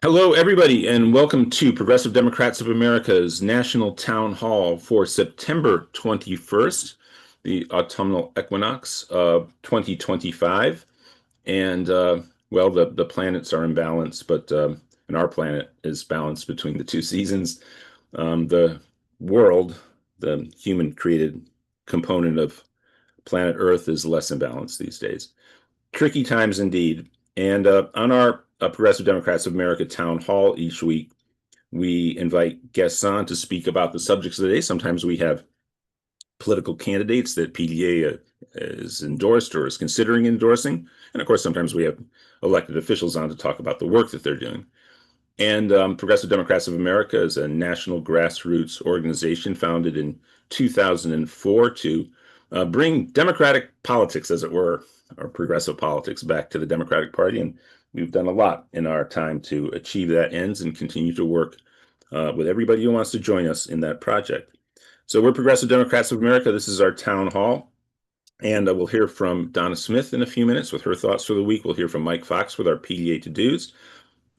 Hello, everybody, and welcome to Progressive Democrats of America's National Town Hall for September 21st, the autumnal equinox of 2025. And well, the planets are in balance, but and our planet is balanced between the two seasons. The world, the human-created component of planet Earth, is less imbalanced these days. Tricky times indeed. And on our Progressive Democrats of America town hall each week, we invite guests on to speak about the subjects of the day. Sometimes we have political candidates that PDA is endorsed or is considering endorsing. And of course, sometimes we have elected officials on to talk about the work that they're doing. And Progressive Democrats of America is a national grassroots organization founded in 2004 to bring democratic politics, as it were, or progressive politics, back to the Democratic Party. And we've done a lot in our time to achieve that ends and continue to work with everybody who wants to join us in that project. So we're Progressive Democrats of America. This is our town hall. And we'll hear from Donna Smith in a few minutes with her thoughts for the week. We'll hear from Mike Fox with our PDA to-dos.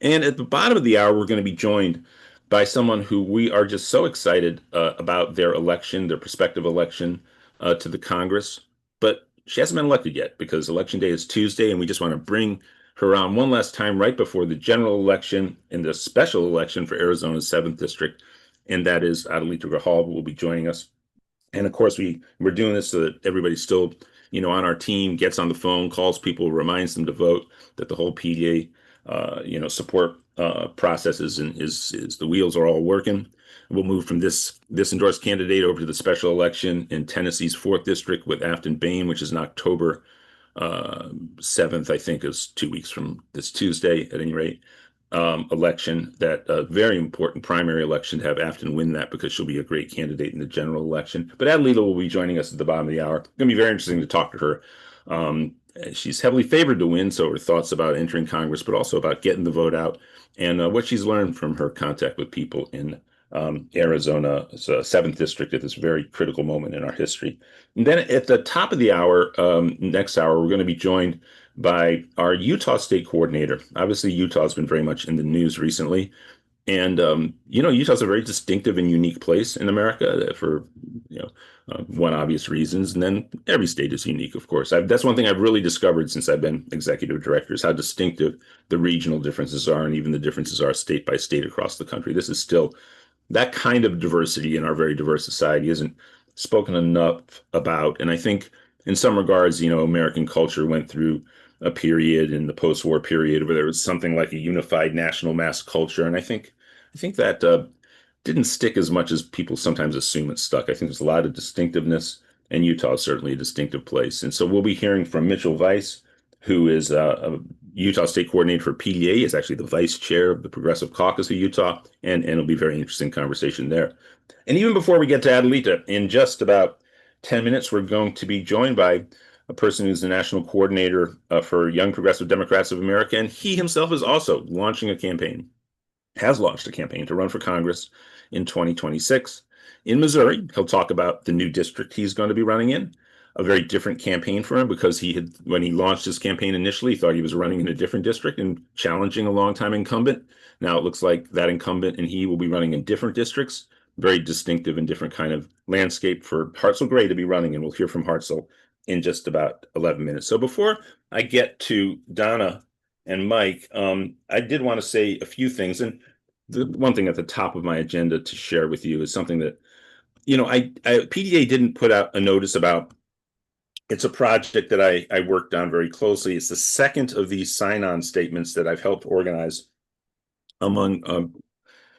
And at the bottom of the hour, we're going to be joined by someone who we are just so excited about their election, their prospective election to the Congress. But she hasn't been elected yet because Election Day is Tuesday, and we just want to bring her on one last time right before the general election and the special election for Arizona's 7th District. And that is Adelita Grijalva will be joining us. And of course, we're doing this so that everybody's still, on our team, gets on the phone, calls people, reminds them to vote, that the whole PDA support processes and is the wheels are all working. We'll move from this endorsed candidate over to the special election in Tennessee's 4th District with Afton Bain, which is in October 7th, I think, is 2 weeks from this Tuesday, at any rate. Election, that very important primary election, to have Afton win that because she'll be a great candidate in the general election. But Adelita will be joining us at the bottom of the hour. It's going to be very interesting to talk to her. She's heavily favored to win, so her thoughts about entering Congress, but also about getting the vote out and what she's learned from her contact with people in Arizona's 7th District at this very critical moment in our history. And then at the top of the hour, next hour, we're going to be joined by our Utah state coordinator. Obviously, Utah has been very much in the news recently. And, Utah's a very distinctive and unique place in America for, one obvious reasons. And then every state is unique, of course. That's one thing I've really discovered since I've been executive director, is how distinctive the regional differences are, and even the differences are state by state across the country. This is still that kind of diversity in our very diverse society isn't spoken enough about. And I think in some regards, American culture went through a period in the post-war period where there was something like a unified national mass culture. And I think that didn't stick as much as people sometimes assume it stuck. I think there's a lot of distinctiveness, and Utah is certainly a distinctive place. And so we'll be hearing from Mitchell Weiss, who is a Utah State Coordinator for PDA, is actually the vice chair of the Progressive Caucus of Utah, and it'll be a very interesting conversation there. And even before we get to Adelita, in just about 10 minutes, we're going to be joined by a person who's the national coordinator for Young Progressive Democrats of America, and he himself is also has launched a campaign to run for Congress in 2026 in Missouri. He'll talk about the new district he's going to be running in, a very different campaign for him because when he launched his campaign initially, he thought he was running in a different district and challenging a longtime incumbent. Now it looks like that incumbent and he will be running in different districts, very distinctive and different kind of landscape for Hartzell Gray to be running, and we'll hear from Hartzell in just about 11 minutes. So before I get to Donna and Mike, I did want to say a few things. And the one thing at the top of my agenda to share with you is something that, PDA didn't put out a notice about. It's a project that I worked on very closely. It's the second of these sign-on statements that I've helped organize among,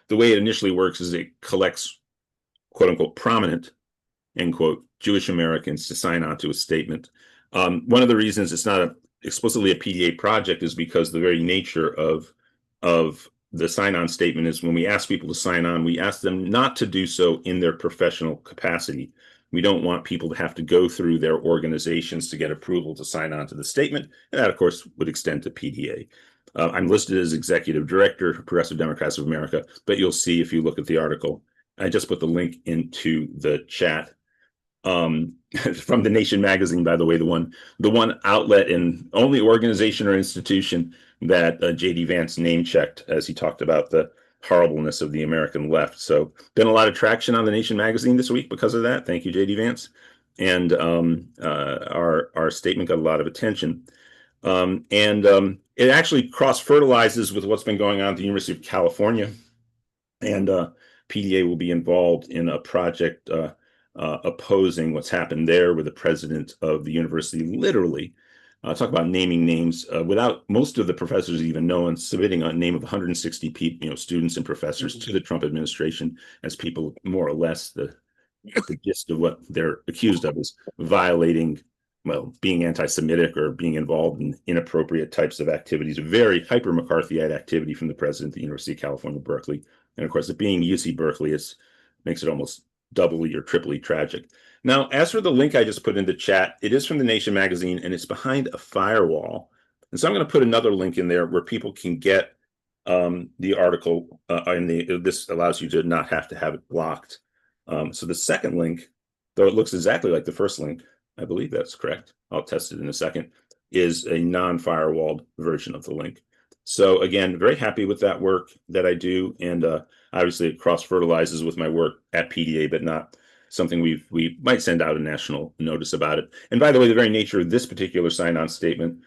the way it initially works is it collects, quote unquote, prominent, end quote, Jewish Americans to sign on to a statement. One of the reasons it's not explicitly a PDA project is because the very nature of the sign-on statement is when we ask people to sign on, we ask them not to do so in their professional capacity. We don't want people to have to go through their organizations to get approval to sign on to the statement. And that, of course, would extend to PDA. I'm listed as executive director of Progressive Democrats of America, but you'll see if you look at the article, I just put the link into the chat. from the Nation magazine, by the way, the one outlet and only organization or institution that J.D. Vance name checked as he talked about the horribleness of the American left. So been a lot of traction on the Nation magazine this week because of that. Thank you, J.D. Vance. And our statement got a lot of attention. It actually cross-fertilizes with what's been going on at the University of California. And PDA will be involved in a project opposing what's happened there, where the president of the university literally, talk about naming names, without most of the professors even knowing, submitting a name of 160 people, students and professors to the Trump administration as people more or less the gist of what they're accused of is violating, being anti-Semitic or being involved in inappropriate types of activities, very hyper-McCarthyite activity from the president of the University of California, Berkeley. And of course, it being UC Berkeley makes it almost doubly or triply tragic. Now, as for the link I just put into chat, it is from the Nation magazine and it's behind a firewall. And so I'm going to put another link in there where people can get the article, and this allows you to not have to have it blocked. So the second link, though it looks exactly like the first link, I believe that's correct, I'll test it in a second, is a non-firewalled version of the link. So again, very happy with that work that I do, and obviously it cross-fertilizes with my work at PDA, but not something we might send out a national notice about it. And by the way, the very nature of this particular sign-on statement,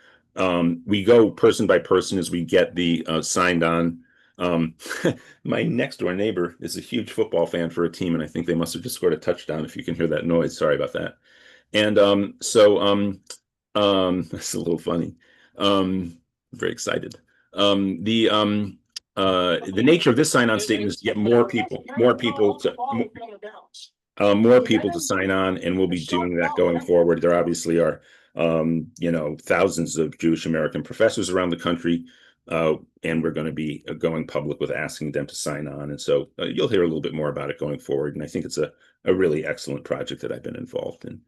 we go person by person as we get the signed on. My next door neighbor is a huge football fan for a team, and I think they must have just scored a touchdown. If you can hear that noise, sorry about that. And that's a little funny. Very excited. The nature of this sign-on statement is to get more people to sign on, and we'll be doing that going forward. There obviously are thousands of Jewish American professors around the country, and we're going to be going public with asking them to sign on. And so you'll hear a little bit more about it going forward. And I think it's a really excellent project that I've been involved in.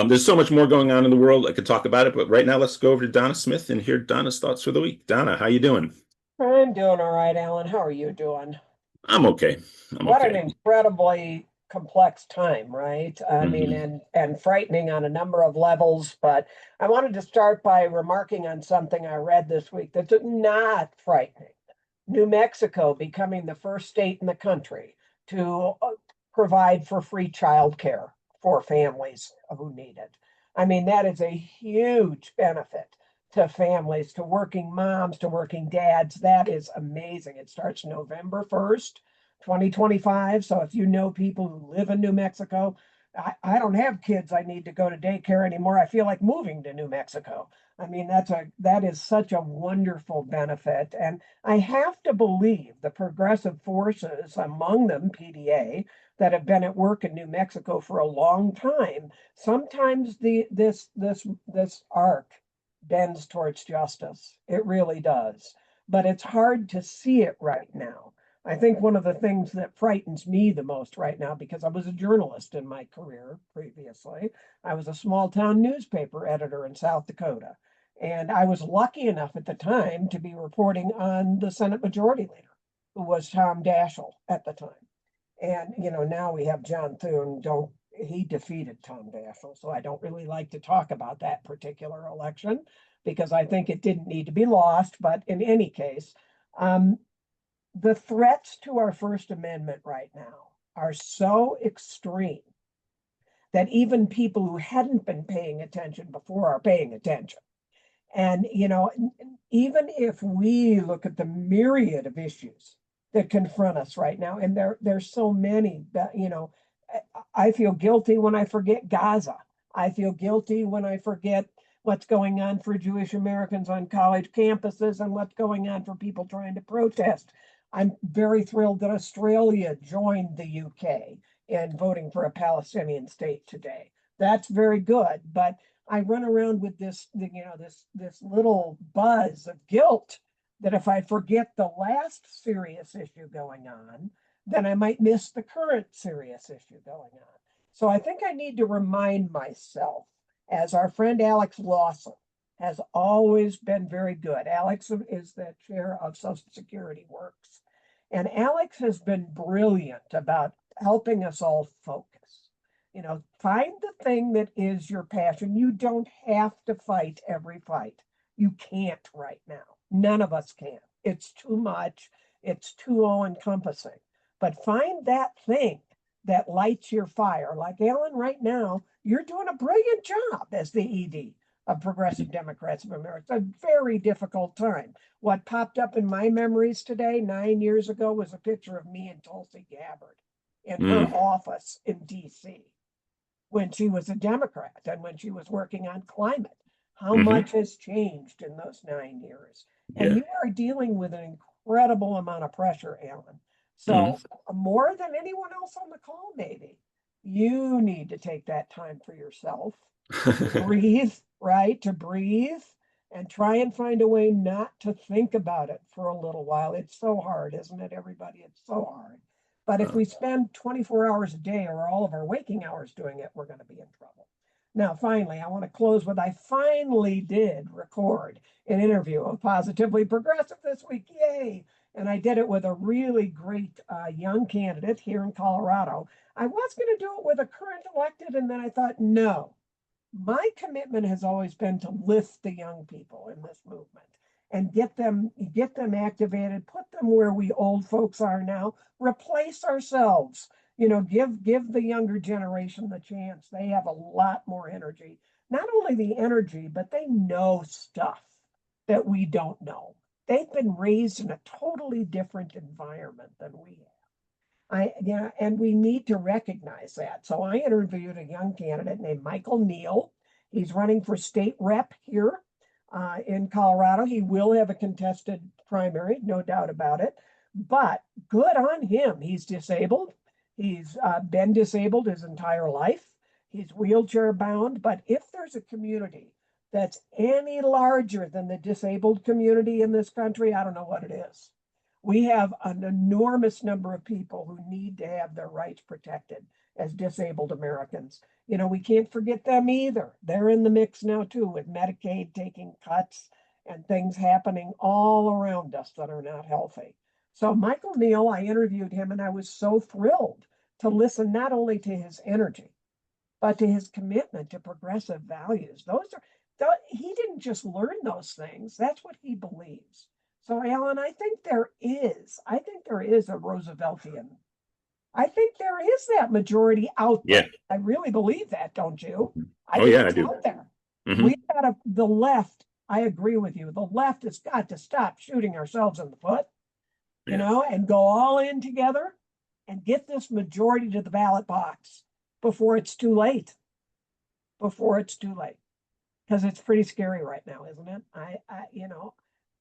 There's so much more going on in the world. I could talk about it, but right now let's go over to Donna Smith and hear Donna's thoughts for the week. Donna, how you doing? I'm doing all right, Alan. How are you doing? I'm okay. What an incredibly complex time, right? I mean, and frightening on a number of levels. But I wanted to start by remarking on something I read this week that's not frightening. New Mexico becoming the first state in the country to provide for free childcare for families who need it. I mean, that is a huge benefit to families, to working moms, to working dads. That is amazing. It starts November 1st, 2025. So if you know people who live in New Mexico, I don't have kids I need to go to daycare anymore. I feel like moving to New Mexico. I mean, that is such a wonderful benefit. And I have to believe the progressive forces, among them PDA, that have been at work in New Mexico for a long time, sometimes this arc bends towards justice. It really does. But it's hard to see it right now. I think one of the things that frightens me the most right now, because I was a journalist in my career previously, I was a small town newspaper editor in South Dakota. And I was lucky enough at the time to be reporting on the Senate Majority Leader, who was Tom Daschle at the time. And, now we have John Thune. He defeated Tom Daschle, so I don't really like to talk about that particular election because I think it didn't need to be lost. But in any case, the threats to our First Amendment right now are so extreme that even people who hadn't been paying attention before are paying attention. And, even if we look at the myriad of issues that confront us right now, and there's so many that, I feel guilty when I forget Gaza. I feel guilty when I forget what's going on for Jewish Americans on college campuses and what's going on for people trying to protest. I'm very thrilled that Australia joined the UK in voting for a Palestinian state today. That's very good. But I run around with this little buzz of guilt that if I forget the last serious issue going on, then I might miss the current serious issue going on. So I think I need to remind myself, as our friend Alex Lawson has always been very good. Alex is the chair of Social Security Works. And Alex has been brilliant about helping us all focus. Find the thing that is your passion. You don't have to fight every fight. You can't right now. None of us can. It's too much. It's too all-encompassing. But find that thing that lights your fire. Like Alan, right now, you're doing a brilliant job as the ED of Progressive Democrats of America. It's a very difficult time. What popped up in my memories today, 9 years ago, was a picture of me and Tulsi Gabbard in her office in DC when she was a Democrat and when she was working on climate. How much has changed in those 9 years? And you are dealing with an incredible amount of pressure, Alan. So more than anyone else on the call, maybe, you need to take that time for yourself, breathe, right? To breathe and try and find a way not to think about it for a little while. It's so hard, isn't it, everybody? It's so hard. But if we spend 24 hours a day or all of our waking hours doing it, we're going to be in trouble. Now, finally, I want to close with I finally did record an interview of Positively Progressive this week. Yay! And I did it with a really great young candidate here in Colorado. I was going to do it with a current elected, and then I thought, no, my commitment has always been to lift the young people in this movement and get them activated, put them where we old folks are now, replace ourselves, give the younger generation the chance. They have a lot more energy, not only the energy, but they know stuff that we don't know. They've been raised in a totally different environment than we have. And we need to recognize that. So I interviewed a young candidate named Michael Neal. He's running for state rep here in Colorado. He will have a contested primary, no doubt about it. But good on him. He's disabled. He's been disabled his entire life. He's wheelchair bound. But if there's a community that's any larger than the disabled community in this country, I don't know what it is. We have an enormous number of people who need to have their rights protected as disabled Americans. We can't forget them either. They're in the mix now too, with Medicaid taking cuts and things happening all around us that are not healthy. So Michael Neal, I interviewed him, and I was so thrilled to listen not only to his energy, but to his commitment to progressive values. He didn't just learn those things. That's what he believes. So, Alan, I think there is a Rooseveltian. I think there is that majority out there. I really believe that, don't you? I do. Out there. We've got the left. I agree with you. The left has got to stop shooting ourselves in the foot, and go all in together and get this majority to the ballot box before it's too late. Because it's pretty scary right now, isn't it? I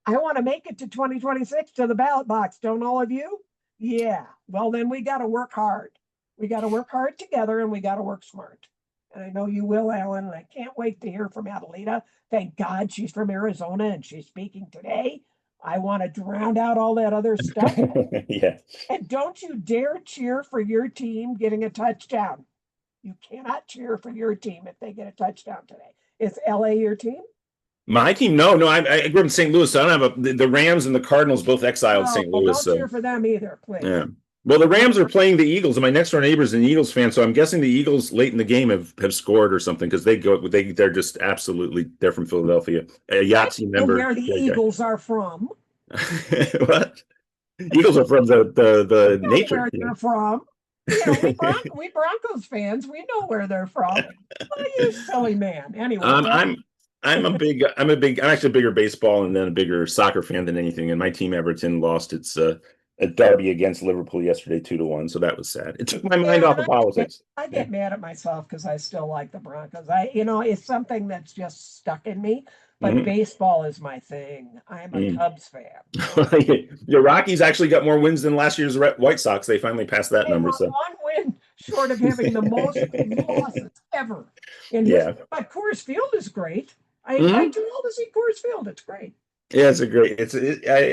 want to make it to 2026 to the ballot box. Don't all of you? Yeah. Well, then we got to work hard. We got to work hard together, and we got to work smart. And I know you will, Alan, and I can't wait to hear from Adelita. Thank God she's from Arizona and she's speaking today. I want to drown out all that other stuff. And don't you dare cheer for your team getting a touchdown. You cannot cheer for your team if they get a touchdown today. Is LA your team? My team? No. I grew up in St. Louis, so I don't have the Rams and the Cardinals both exiled St. Louis. Don't cheer for them either, please. Yeah. Well, the Rams are playing the Eagles, and my next door neighbor is an Eagles fan, so I'm guessing the Eagles late in the game have scored or something, because they're just they're from Philadelphia. A Yahtzee member. Where the Eagles are from? What? Eagles are from the nature. Where they're from? We Broncos fans, we know where they're from. Oh, you silly man. Anyway, I'm actually a bigger baseball and then a bigger soccer fan than anything. And my team Everton lost its a derby against Liverpool yesterday, 2-1. So that was sad. It took my mind off of politics. I get mad at myself because I still like the Broncos. It's something that's just stuck in me. But baseball is my thing. I'm a Cubs fan. The Rockies actually got more wins than last year's White Sox. They finally passed that number. So one win short of having the most losses ever. But Coors Field is great. I do all to see Coors Field. It's great. Yeah,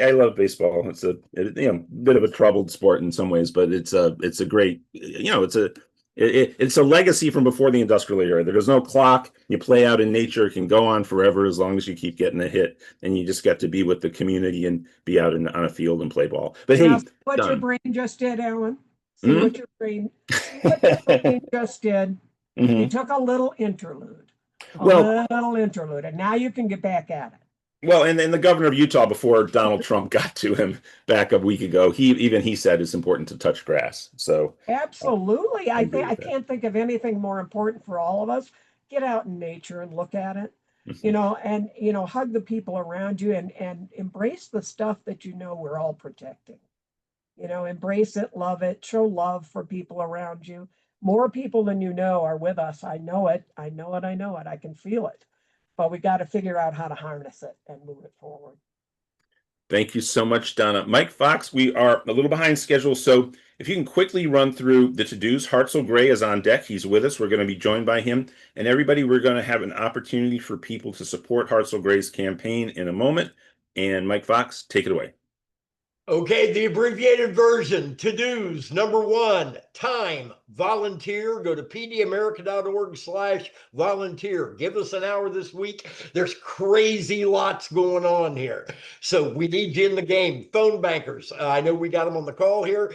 I love baseball. It's a bit of a troubled sport in some ways, but it's a great, it's a legacy from before the industrial era. There's no clock. You play out in nature. It can go on forever as long as you keep getting a hit, and you just get to be with the community and be out on a field and play ball. But hey, what your brain just did, Alan. See what your brain just did. You Hmm. took a little interlude, Well, and now you can get back at it. well, and then the governor of Utah, before Donald Trump got to him back a week ago, he said it's important to touch grass. So Absolutely. I agree I with that. can't think of anything more important for all of us. Get out in nature and look at it, Mhm. and hug the people around you and embrace the stuff that we're all protecting. Embrace it, love it, show love for people around you. More people than you know are with us. I know it. I know it. I know it. I can feel it. But we got to figure out how to harness it and move it forward. Thank you so much, Donna. Mike Fox, we are a little behind schedule, so if you can quickly run through the to-dos. Hartzell Gray is on deck. He's with us. We're going to be joined by him. And everybody, we're going to have an opportunity for people to support Hartzell Gray's campaign in a moment. And Mike Fox, take it away. Okay, the abbreviated version, to-dos. Number one, time, volunteer. Go to pdamerica.org/volunteer. Give us an hour this week. There's crazy lots going on here. So we need you in the game. Phone bankers. I know we got them on the call here.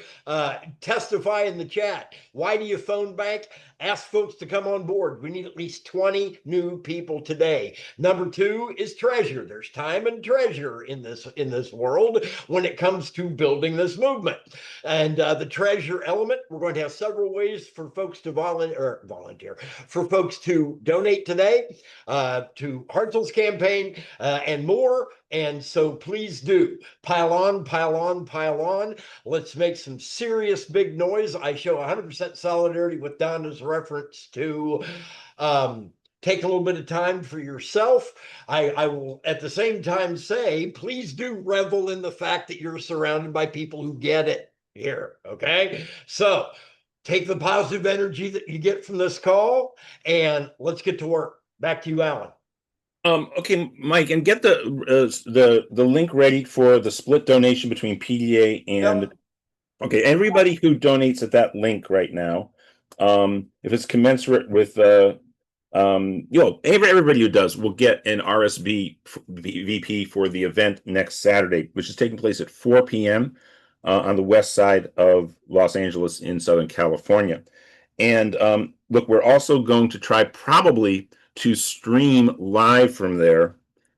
Testify in the chat. Why do you phone bank? Ask folks to come on board. We need at least 20 new people today. Number two is treasure. There's time and treasure in this world when it comes to building this movement. And the treasure element, we're going to have several ways for folks to volunteer, for folks to donate today to Hartzell's campaign and more. And so please do pile on, pile on, pile on. Let's make some serious big noise. I show 100% solidarity with Donna's reference to take a little bit of time for yourself. I will at the same time say, please do revel in the fact that you're surrounded by people who get it here. Okay. So take the positive energy that you get from this call and let's get to work. Back to you, Alan. Okay, Mike, and get the link ready for the split donation between PDA and Yep. okay, everybody who donates at that link right now, if it's commensurate with everybody who does will get an RSVP for the event next Saturday, which is taking place at 4 p.m. On the west side of Los Angeles in Southern California. And look, we're also going to try probably to stream live from there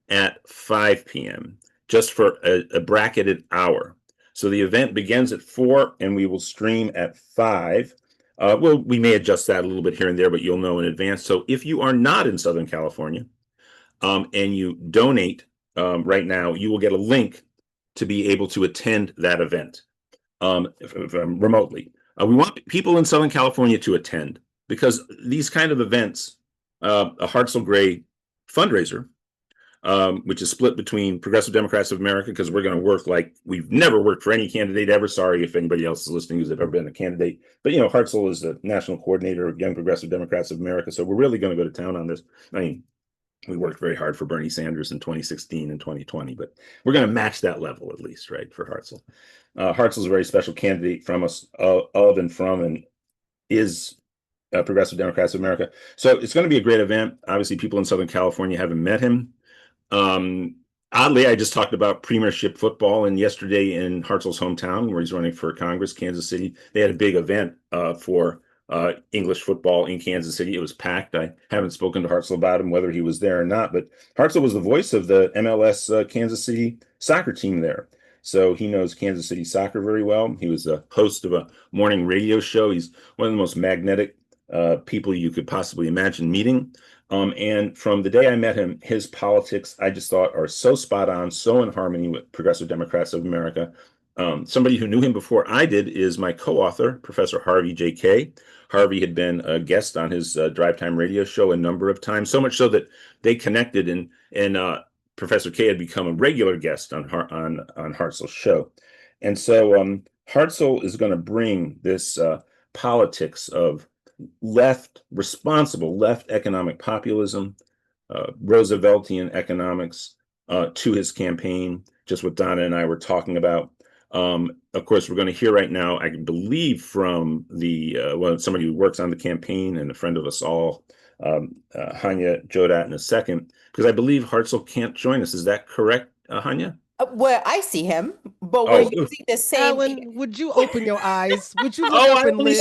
at 5 p.m. just for a bracketed hour. So the event begins at 4 and we will stream at 5. Well, we may adjust that a little bit here and there, but you'll know in advance. So if you are not in Southern California and you donate right now, you will get a link to be able to attend that event remotely. We want people in Southern California to attend because these kind of events, a Hartzell Gray fundraiser, which is split between Progressive Democrats of America, because we're going to work like we've never worked for any candidate ever. Sorry if anybody else is listening who's ever been a candidate. But, Hartzell is the national coordinator of Young Progressive Democrats of America. So we're really going to go to town on this. I mean, we worked very hard for Bernie Sanders in 2016 and 2020, but we're going to match that level at least, right, for Hartzell. Hartzell is a very special candidate from us, of and from, and is Progressive Democrats of America. So it's going to be a great event. Obviously, people in Southern California haven't met him. Oddly, I just talked about premiership football, and yesterday in Hartzell's hometown, where he's running for Congress, Kansas City, they had a big event for English football in Kansas City. It was packed. I haven't spoken to Hartzell about him, whether he was there or not, but Hartzell was the voice of the MLS Kansas City soccer team there. So he knows Kansas City soccer very well. He was the host of a morning radio show. He's one of the most magnetic people you could possibly imagine meeting. And from the day I met him, his politics, I just thought, are so spot on, so in harmony with Progressive Democrats of America. Somebody who knew him before I did is my co-author, Professor Harvey J.K. Harvey had been a guest on his Drive Time radio show a number of times, so much so that they connected, and Professor K had become a regular guest on Hartzell's show. And so Hartzell is going to bring this politics of responsible left economic populism, Rooseveltian economics to his campaign, just what Donna and I were talking about. Of course, we're going to hear right now, I believe, from somebody who works on the campaign and a friend of us all, Hanya Jodat, in a second, because I believe Hartzell can't join us. Is that correct, Hanya? Well, I see him, but but we're using the same. Alan, would you open your eyes? Would you look Oh, up and live?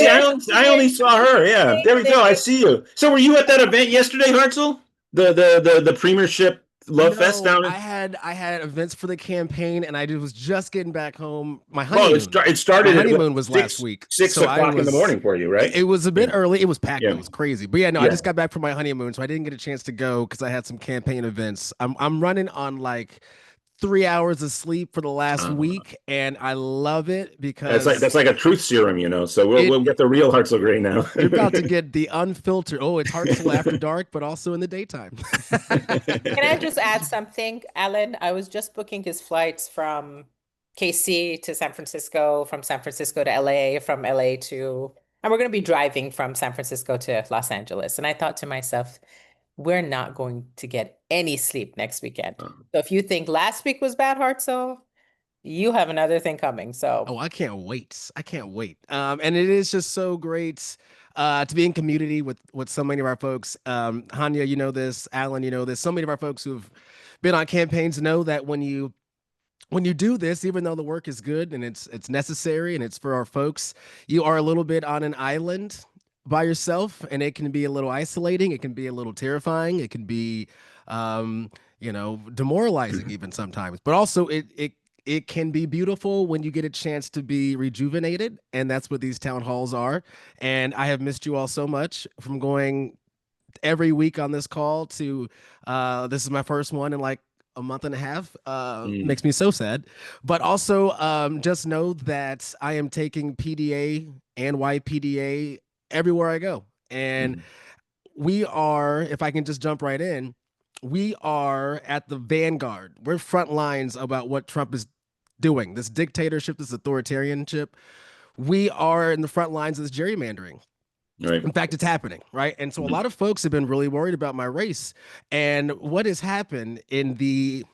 I only saw her. Yeah, there we go. I see you. So were you at that event yesterday, Hartzell? The Premiership Love Fest down in... I had events for the campaign, and I was just getting back home. My honeymoon. Well, it started. My honeymoon was last week. 6 o'clock in the morning for you, right? It was a bit early. It was packed. Yeah. It was crazy. But yeah, no, I just got back from my honeymoon, so I didn't get a chance to go because I had some campaign events. I'm running on like 3 hours of sleep for the last week, and I love it because that's like a truth serum, you know. So we'll get the real Hartzell Gray now. You're about to get the unfiltered. Oh, it's Hartzell after dark, but also in the daytime. Can I just add something, Alan? I was just booking his flights from KC to San Francisco, from San Francisco to LA, from LA to, and we're going to be driving from San Francisco to Los Angeles. And I thought to myself, we're not going to get any sleep next weekend. So if you think last week was bad, Hartzell, you have another thing coming. So I can't wait. I can't wait. And it is just so great to be in community with so many of our folks. Hanya, you know this. Alan, you know this. So many of our folks who've been on campaigns know that when you do this, even though the work is good and it's necessary and it's for our folks, you are a little bit on an island by yourself, and it can be a little isolating. It can be a little terrifying. It can be, demoralizing even sometimes. But also, it can be beautiful when you get a chance to be rejuvenated, and that's what these town halls are. And I have missed you all so much, from going every week on this call to this is my first one in like a month and a half. Makes me so sad. But also, just know that I am taking PDA and YPDA everywhere I go. And we are, if I can just jump right in, we are at the vanguard. We're front lines about what Trump is doing, this dictatorship, this authoritarianship. We are in the front lines of this gerrymandering. Right. In fact, it's happening, right? And so a lot of folks have been really worried about my race and what has happened in the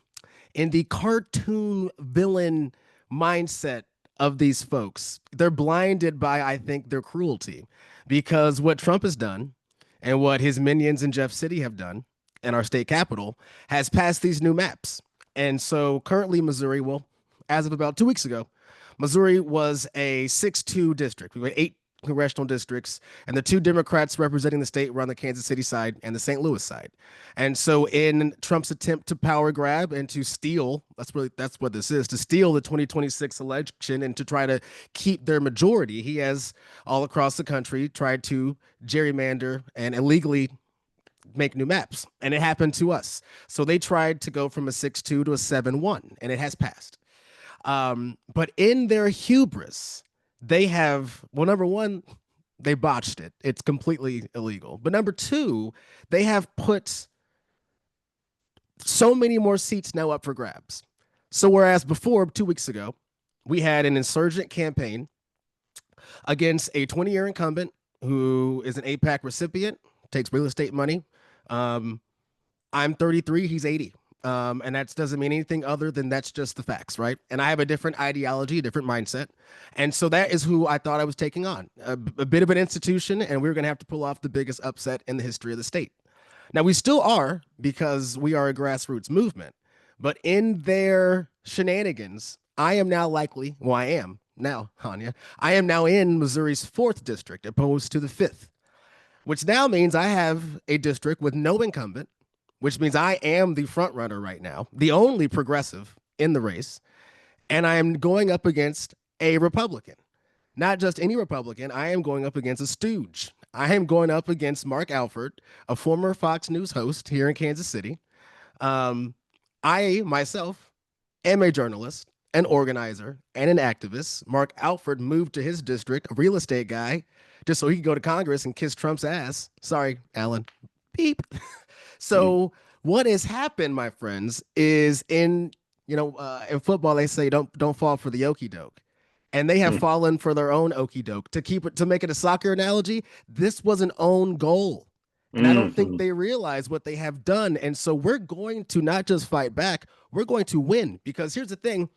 cartoon villain mindset of these folks. They're blinded by, I think, their cruelty, because what Trump has done and what his minions in Jeff City have done in our state capital has passed these new maps. And so currently Missouri, well, as of about 2 weeks ago, Missouri was a 6-2 district. We had 8 congressional districts, and the 2 Democrats representing the state were on the Kansas City side and the St. Louis side. And so in Trump's attempt to power grab and to steal, that's what this is, to steal the 2026 election and to try to keep their majority, he has all across the country tried to gerrymander and illegally make new maps. And it happened to us. So they tried to go from a 6-2 to a 7-1, and it has passed. But in their hubris, they have, well, number one, they botched it. It's completely illegal. But number two, they have put so many more seats now up for grabs. So whereas before, 2 weeks ago, we had an insurgent campaign against a 20-year incumbent who is an APAC recipient, takes real estate money. I'm 33, he's 80. And that doesn't mean anything other than that's just the facts, right? And I have a different ideology, a different mindset. And so that is who I thought I was taking on, a bit of an institution, and we were going to have to pull off the biggest upset in the history of the state. Now, we still are, because we are a grassroots movement, but in their shenanigans, I am now likely, well, I am now, Hanya, I am now in Missouri's 4th district opposed to the 5th, which now means I have a district with no incumbent, which means I am the front runner right now, the only progressive in the race, and I am going up against a Republican. Not just any Republican, I am going up against a stooge. I am going up against Mark Alford, a former Fox News host here in Kansas City. I, myself, am a journalist, an organizer, and an activist. Mark Alford moved to his district, a real estate guy, just so he could go to Congress and kiss Trump's ass. Sorry, Alan. Beep. So what has happened, my friends, is in football, they say don't fall for the okie doke. And they have fallen for their own okie doke. To make it a soccer analogy, this was an own goal. And I don't think they realize what they have done. And so we're going to not just fight back, we're going to win. Because here's the thing,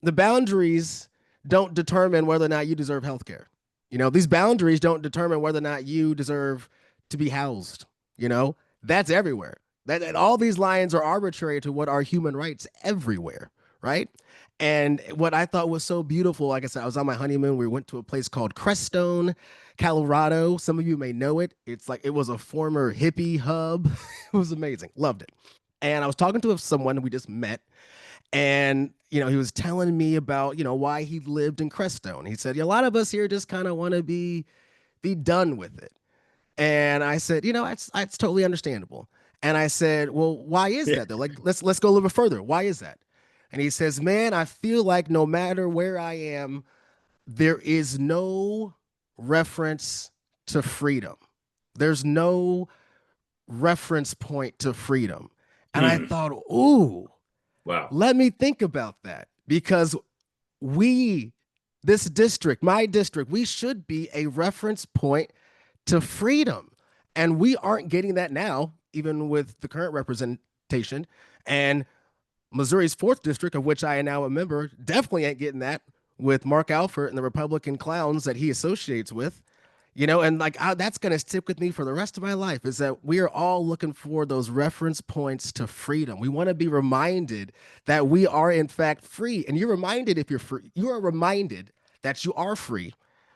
the boundaries don't determine whether or not you deserve health care. These boundaries don't determine whether or not you deserve to be housed. That's everywhere. That all these lines are arbitrary to what are human rights everywhere, right? And what I thought was so beautiful, like I said, I was on my honeymoon. We went to a place called Crestone, Colorado. Some of you may know it. It's like it was a former hippie hub. It was amazing. Loved it. And I was talking to someone we just met, and he was telling me about why he lived in Crestone. He said, a lot of us here just kind of want to be done with it. And I said, that's totally understandable. And I said, well, why is that though? Like, let's go a little bit further. Why is that? And he says, man, I feel like no matter where I am, there is no reference to freedom. There's no reference point to freedom. And I thought, ooh, wow. Let me think about that, because this district, my district, we should be a reference point to freedom. And we aren't getting that now, even with the current representation. And Missouri's 4th district, of which I am now a member, definitely ain't getting that with Mark Alford and the Republican clowns that he associates with. And like that's going to stick with me for the rest of my life, is that we are all looking for those reference points to freedom. We want to be reminded that we are in fact free. And you're reminded, if you're free, you are reminded that you are free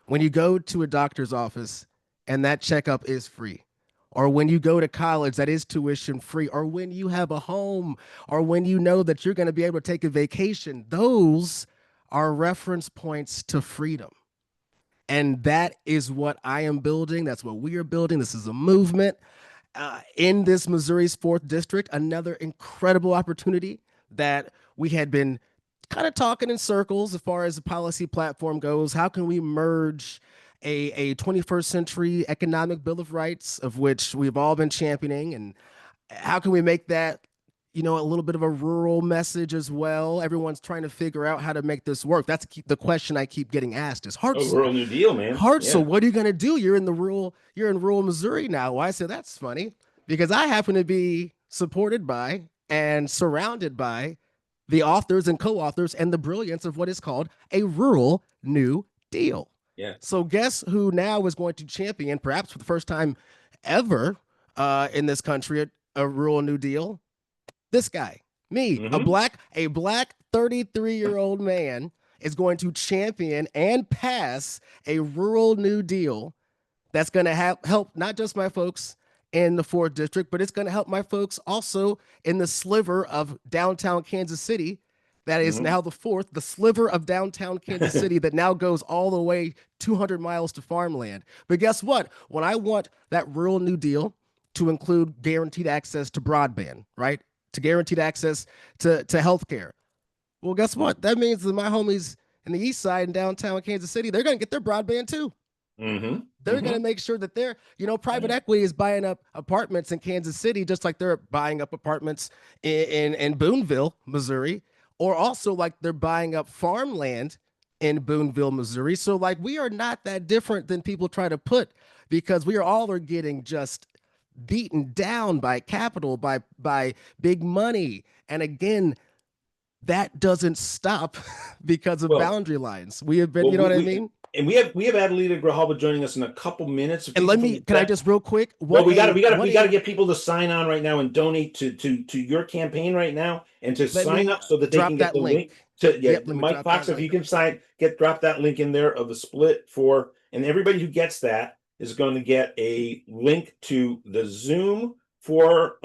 when you go to a doctor's office and that checkup is free, or when you go to college that is tuition free, or when you have a home, or when you know that you're going to be able to take a vacation. Those are reference points to freedom. And that is what I am building. That's what we are building. This is a movement in this Missouri's 4th district. Another incredible opportunity that we had been kind of talking in circles as far as the policy platform goes. How can we merge a 21st century economic bill of rights, of which we've all been championing, and how can we make that a little bit of a rural message as well? Everyone's trying to figure out how to make this work. That's the question I keep getting asked is, Hartzell, rural New Deal, man. Hartzell, what are you going to do? You're in rural Missouri now. Well, I said, that's funny, because I happen to be supported by and surrounded by the authors and co-authors and the brilliance of what is called a rural New Deal. Yeah. So guess who now is going to champion, perhaps for the first time ever in this country, a rural New Deal? This guy, me, a black 33-year-old man, is going to champion and pass a rural New Deal that's going to help not just my folks in the 4th district, but it's going to help my folks also in the sliver of downtown Kansas City that is now the 4th, the sliver of downtown Kansas City that now goes all the way 200 miles to farmland. But guess what? When I want that rural New Deal to include guaranteed access to broadband, right? To guaranteed access to healthcare. Well, guess what? That means that my homies in the east side in downtown Kansas City, they're going to get their broadband too. They're going to make sure that they're, private equity is buying up apartments in Kansas City, just like they're buying up apartments in Boonville, Missouri, or also like they're buying up farmland in Boonville, Missouri. So like we are not that different than people try to put, because we are getting just beaten down by capital, by big money. And again, that doesn't stop because of boundary lines. We have been, what I mean? And we have Adelita Grijalva joining us in a couple minutes. And can I just real quick? We got to get people to sign on right now and donate to your campaign right now, and to sign up so that they can get the link. Mike Fox, if you can drop that link in there of the split for, and everybody who gets that is going to get a link to the Zoom for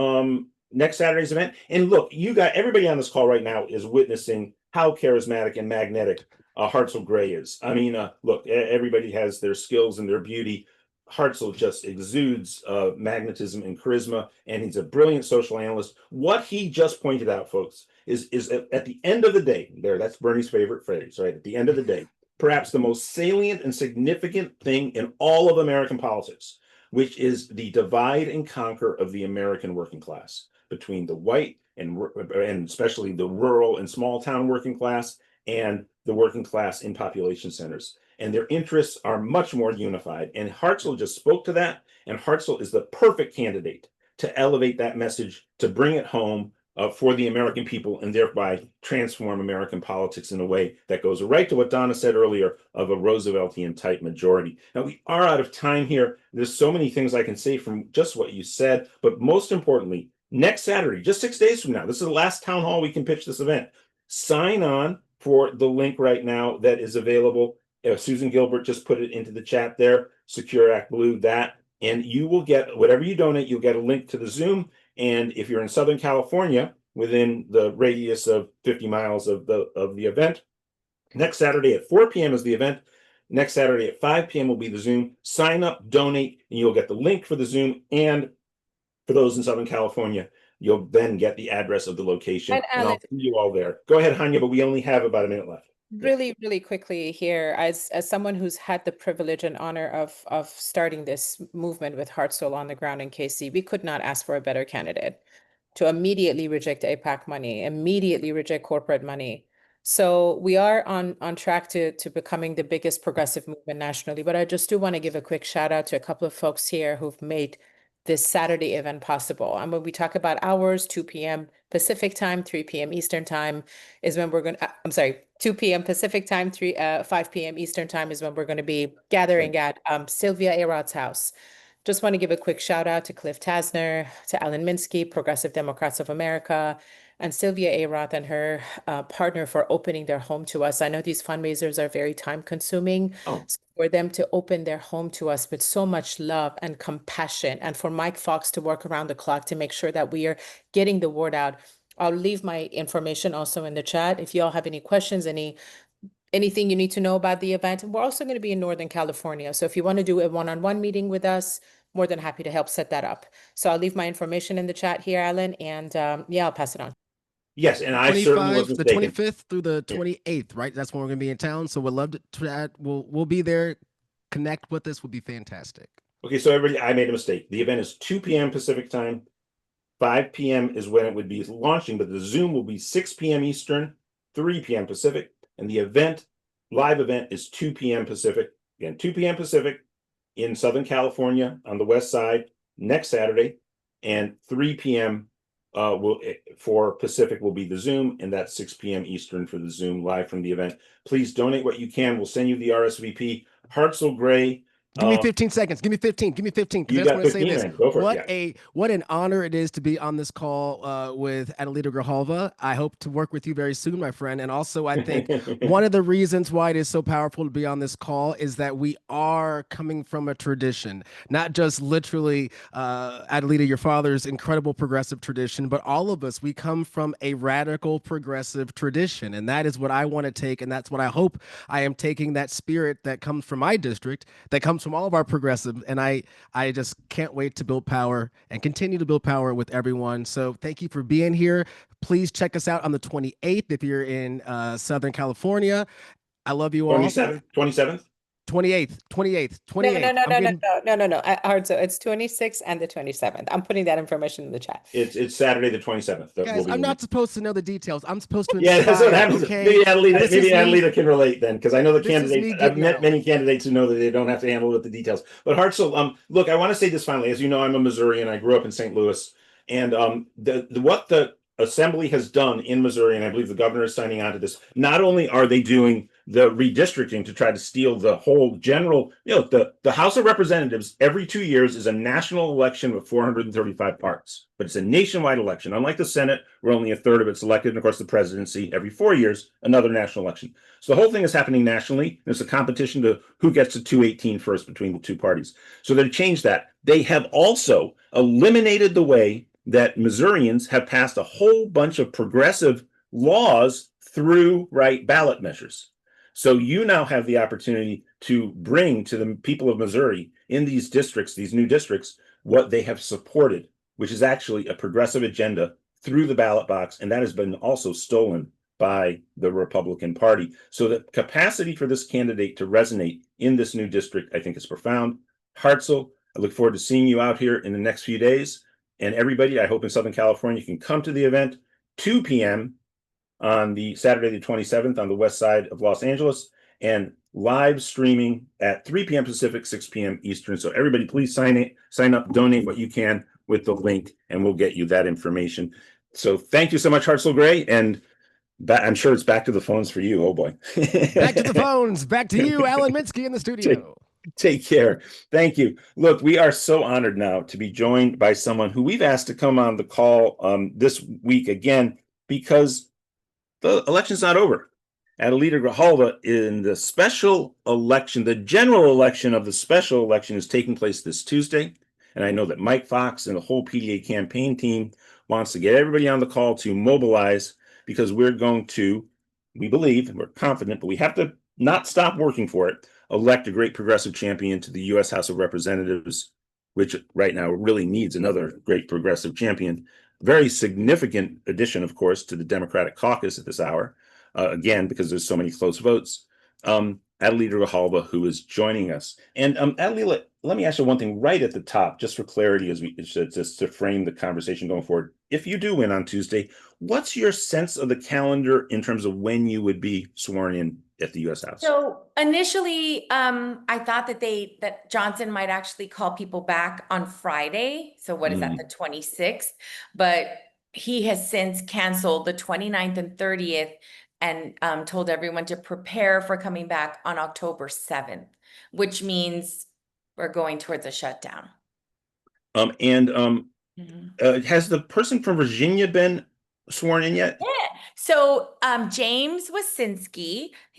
next Saturday's event. And look, everybody on this call right now is witnessing how charismatic and magnetic Hartzell Gray is. I mean, look, everybody has their skills and their beauty. Hartzell just exudes magnetism and charisma, and he's a brilliant social analyst. What he just pointed out, folks, is at the end of the day, that's Bernie's favorite phrase, right? At the end of the day, perhaps the most salient and significant thing in all of American politics, which is the divide and conquer of the American working class between the white and especially the rural and small town working class and the working class in population centers. And their interests are much more unified. And Hartzell just spoke to that. And Hartzell is the perfect candidate to elevate that message, to bring it home for the American people, and thereby transform American politics in a way that goes right to what Donna said earlier of a Rooseveltian type majority. Now, we are out of time here. There's so many things I can say from just what you said, but most importantly, next Saturday, just 6 days from now, this is the last town hall we can pitch this event. Sign on for the link right now that is available. Susan Gilbert just put it into the chat there. Secure Act Blue, that, and you will get whatever you donate. You'll get a link to the Zoom. And if you're in Southern California, within the radius of 50 miles of the event, next Saturday at 4 p.m. is the event. Next Saturday at 5 p.m. will be the Zoom. Sign up, donate, and you'll get the link for the Zoom. And for those in Southern California, you'll then get the address of the location. And I'll see you all there. Go ahead, Hanya, but we only have about a minute left. Really, really quickly here, as someone who's had the privilege and honor of starting this movement with Heart Soul on the ground in KC, we could not ask for a better candidate to immediately reject AIPAC money, immediately reject corporate money. So we are on track to becoming the biggest progressive movement nationally. But I just do want to give a quick shout out to a couple of folks here who've made this Saturday event possible. And when we talk about hours, 2 p.m. Pacific time, 3 p.m. Eastern time is when we're going to, 2 p.m. Pacific time, 5 p.m. Eastern time is when we're going to be gathering at Sylvia Arod's house. Just want to give a quick shout out to Cliff Tasner, to Alan Minsky, Progressive Democrats of America, and Sylvia Arod and her partner for opening their home to us. I know these fundraisers are very time consuming. So for them to open their home to us with so much love and compassion, and for Mike Fox to work around the clock to make sure that we are getting the word out. I'll leave my information also in the chat. If you all have any questions, anything you need to know about the event. We're also going to be in Northern California. So if you want to do a one-on-one meeting with us, more than happy to help set that up. So I'll leave my information in the chat here, Alan, and yeah, I'll pass it on. Yes, and I certainly was the mistaken. 25th through the 28th, right? That's when we're going to be in town. So we'd love to that. We'll be there. Connect with us would be fantastic. Okay, so everybody, I made a mistake. The event is 2 p.m. Pacific time. 5 p.m. is when it would be launching, but the Zoom will be 6 p.m. Eastern, 3 p.m. Pacific, and the event, live event, is 2 p.m. Pacific. Again, 2 p.m. Pacific in Southern California on the west side next Saturday, and 3 p.m. For Pacific will be the Zoom, and that's 6 p.m. Eastern for the Zoom live from the event. Please donate what you can. We'll send you the RSVP. Hartzell Gray. Give me 15 seconds. Give me 15. Give me 15. Because I just want to say this. Go for it. What an honor it is to be on this call with Adelita Grijalva. I hope to work with you very soon, my friend. And also, I think one of the reasons why it is so powerful to be on this call is that we are coming from a tradition, not just literally Adelita, your father's incredible progressive tradition, but all of us, we come from a radical progressive tradition. And that is what I want to take. And that's what I hope I am taking, that spirit that comes from my district, that comes from all of our progressive, and I just can't wait to build power and continue to build power with everyone. So thank you for being here. Please check us out on the 28th if you're in Southern California. I love you all. 27th? 28th. No. So it's 26th and the 27th. I'm putting that information in the chat. It's Saturday the 27th. Guys, I'm not supposed to know the details. I'm supposed to. Yeah, that's what happens. Okay? Maybe Adelita can relate then, because I know the candidates. I've met many candidates who know that they don't have to handle with the details. But Hartzell, look, I want to say this finally. As you know, I'm a Missourian. I grew up in St. Louis, and what the Assembly has done in Missouri, and I believe the governor is signing on to this. Not only are they doing the redistricting to try to steal the whole general, the House of Representatives every 2 years is a national election with 435 parts, but it's a nationwide election. Unlike the Senate, where only a third of it's elected, and of course the presidency every 4 years, another national election. So the whole thing is happening nationally. There's a competition to who gets to 218 first between the two parties. So they changed that. They have also eliminated the way that Missourians have passed a whole bunch of progressive laws through ballot measures. So you now have the opportunity to bring to the people of Missouri in these districts, these new districts, what they have supported, which is actually a progressive agenda through the ballot box. And that has been also stolen by the Republican Party. So the capacity for this candidate to resonate in this new district, I think, is profound. Hartzell, I look forward to seeing you out here in the next few days. And everybody, I hope in Southern California, can come to the event, 2 p.m. on the Saturday the 27th on the west side of Los Angeles, and live streaming at 3 p.m. Pacific, 6 p.m. Eastern. So everybody, please sign up, donate what you can with the link, and we'll get you that information. So thank you so much, Hartzell Gray, and I'm sure it's back to the phones for you. Oh boy. Back to the phones. Back to you, Alan Minsky in the studio. Take care. Thank you. Look, we are so honored now to be joined by someone who we've asked to come on the call this week again, because the election's not over. Adelita Grijalva in the special election, the general election of the special election is taking place this Tuesday. And I know that Mike Fox and the whole PDA campaign team wants to get everybody on the call to mobilize, because we're going to, we believe, and we're confident, but we have to not stop working for it, elect a great progressive champion to the U.S. House of Representatives, which right now really needs another great progressive champion. Very significant addition, of course, to the Democratic caucus at this hour. Again, because there's so many close votes. Adelita Gijalva, who is joining us. And Adelita, let me ask you one thing right at the top, just for clarity, as we just to frame the conversation going forward. If you do win on Tuesday, what's your sense of the calendar in terms of when you would be sworn in at the U.S. House? So initially, I thought that Johnson might actually call people back on Friday. So what is that, the 26th? But he has since canceled the 29th and 30th and told everyone to prepare for coming back on October 7th, which means we're going towards a shutdown. Has the person from Virginia been sworn in yet? Yeah. So James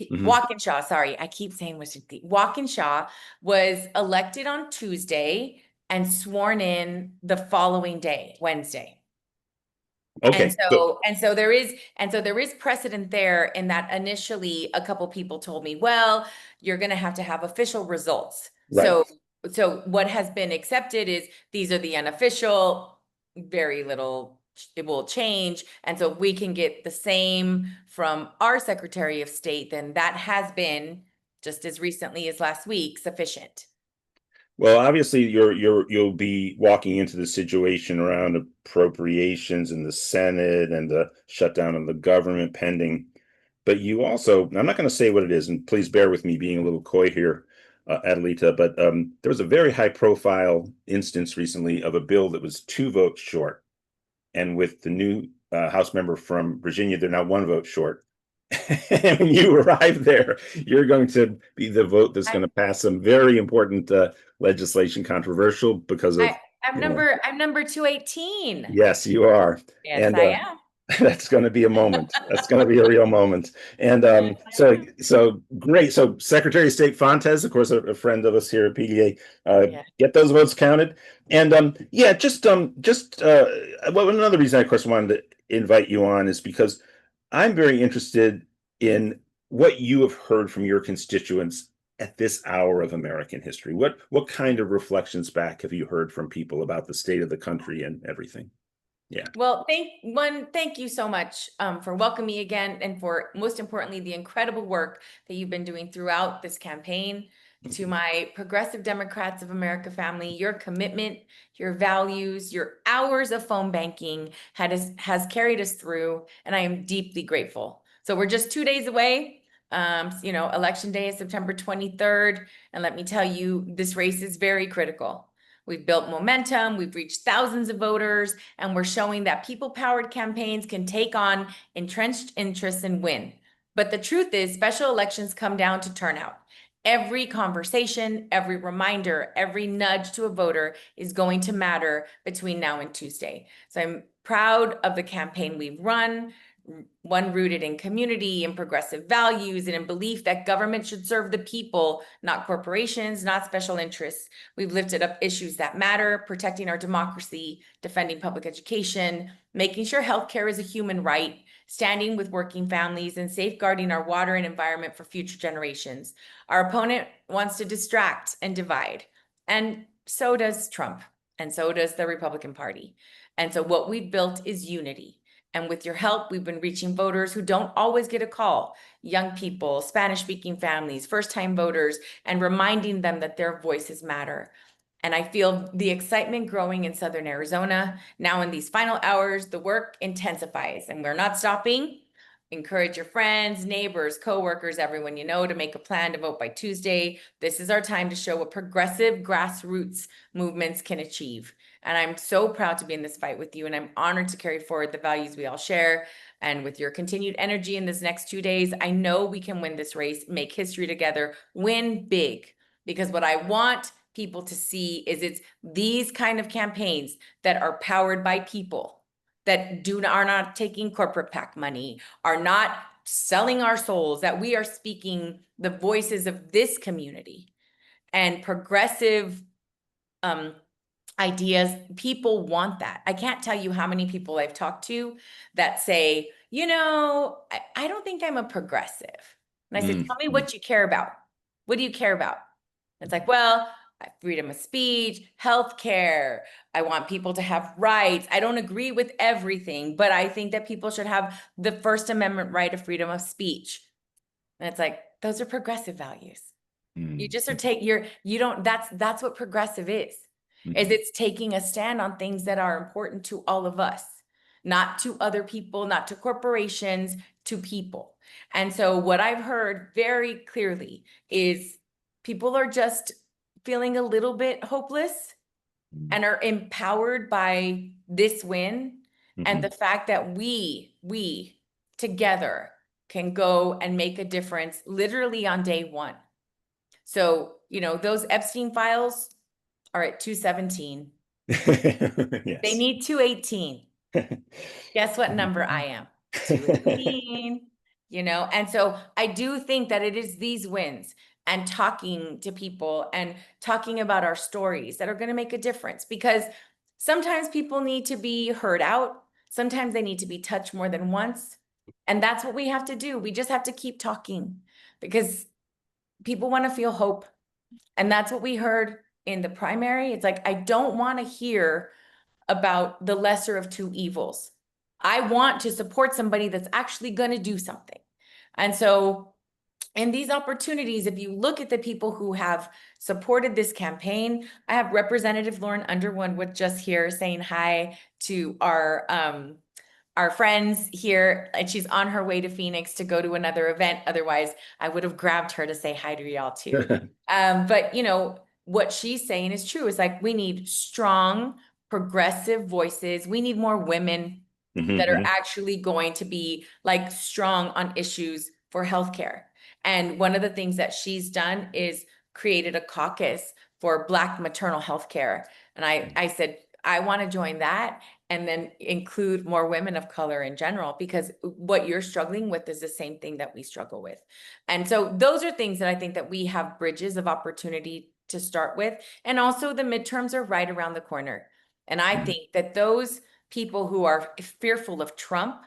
Walkinshaw, sorry, I keep saying Walkinshaw was elected on Tuesday and sworn in the following day, Wednesday. Okay. And so there is precedent there, in that initially a couple people told me, well, you're going to have official results. Right. So what has been accepted is these are the unofficial, very little it will change. And so we can get the same from our Secretary of State, then that has been, just as recently as last week, sufficient. Well, obviously you'll be walking into the situation around appropriations in the Senate and the shutdown of the government pending. But you also, I'm not going to say what it is, and please bear with me being a little coy here, Adelita, but there was a very high profile instance recently of a bill that was 2 votes short. And with the new House member from Virginia, they're now 1 vote short. And when you arrive there, you're going to be the vote that's going to pass some very important legislation, controversial because of. I'm number 218. Yes, you are. Yes, and, I am. That's going to be a moment. That's going to be a real moment. And so great. So Secretary of State Fontes, of course, a friend of us here at PDA, get those votes counted. And well, another reason I, of course, wanted to invite you on is because I'm very interested in what you have heard from your constituents at this hour of American history. What kind of reflections back have you heard from people about the state of the country and everything? Yeah. Well, thank you so much for welcoming me again, and for, most importantly, the incredible work that you've been doing throughout this campaign. To my Progressive Democrats of America family, your commitment, your values, your hours of phone banking has carried us through, and I am deeply grateful. So we're just 2 days away. Election day is September 23rd, and let me tell you, this race is very critical. We've built momentum, we've reached thousands of voters, and we're showing that people-powered campaigns can take on entrenched interests and win. But the truth is, special elections come down to turnout. Every conversation, every reminder, every nudge to a voter is going to matter between now and Tuesday. So I'm proud of the campaign we've run, one rooted in community and progressive values and in belief that government should serve the people, not corporations, not special interests. We've lifted up issues that matter, protecting our democracy, defending public education, making sure healthcare is a human right, standing with working families, and safeguarding our water and environment for future generations. Our opponent wants to distract and divide, and so does Trump, and so does the Republican Party. And so what we've built is unity. And with your help, we've been reaching voters who don't always get a call, young people, Spanish-speaking families, first-time voters, and reminding them that their voices matter. And I feel the excitement growing in Southern Arizona. Now in these final hours, the work intensifies, and we're not stopping. Encourage your friends, neighbors, coworkers, everyone you know to make a plan to vote by Tuesday. This is our time to show what progressive grassroots movements can achieve. And I'm so proud to be in this fight with you, and I'm honored to carry forward the values we all share. And with your continued energy in this next 2 days, I know we can win this race, make history together, win big. Because what I want people to see is it's these kind of campaigns that are powered by people, that are not taking corporate PAC money, are not selling our souls, that we are speaking the voices of this community and progressive ideas. People want that. I can't tell you how many people I've talked to that say, you know, I don't think I'm a progressive. And I said, tell me what you care about. What do you care about? It's like, well, freedom of speech, healthcare. I want people to have rights. I don't agree with everything, but I think that people should have the First Amendment right of freedom of speech. And it's like, those are progressive values. You just are that's what progressive is it's taking a stand on things that are important to all of us, not to other people, not to corporations, to people. And so what I've heard very clearly is people are just feeling a little bit hopeless and are empowered by this win and the fact that we together can go and make a difference literally on day one. So, you know, those Epstein files are at 217. Yes. They need 218. Guess what number I am? 218. You know, and so I do think that it is these wins and talking to people and talking about our stories that are going to make a difference, because sometimes people need to be heard out. Sometimes they need to be touched more than once. And that's what we have to do. We just have to keep talking because people want to feel hope. And that's what we heard in the primary. It's like, I don't want to hear about the lesser of two evils. I want to support somebody that's actually going to do something. And so in these opportunities, if you look at the people who have supported this campaign, I have Representative Lauren Underwood just here saying hi to our friends here, and she's on her way to Phoenix to go to another event. Otherwise, I would have grabbed her to say hi to y'all too. But you know, what she's saying is true. It's like, we need strong, progressive voices. We need more women that are actually going to be like strong on issues for healthcare. And one of the things that she's done is created a caucus for Black maternal health care. And I said, I want to join that and then include more women of color in general, because what you're struggling with is the same thing that we struggle with. And so those are things that I think that we have bridges of opportunity to start with. And also the midterms are right around the corner. And I think that those people who are fearful of Trump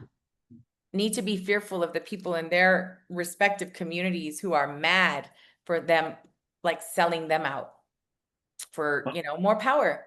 need to be fearful of the people in their respective communities who are mad for them, like selling them out for, you know, more power.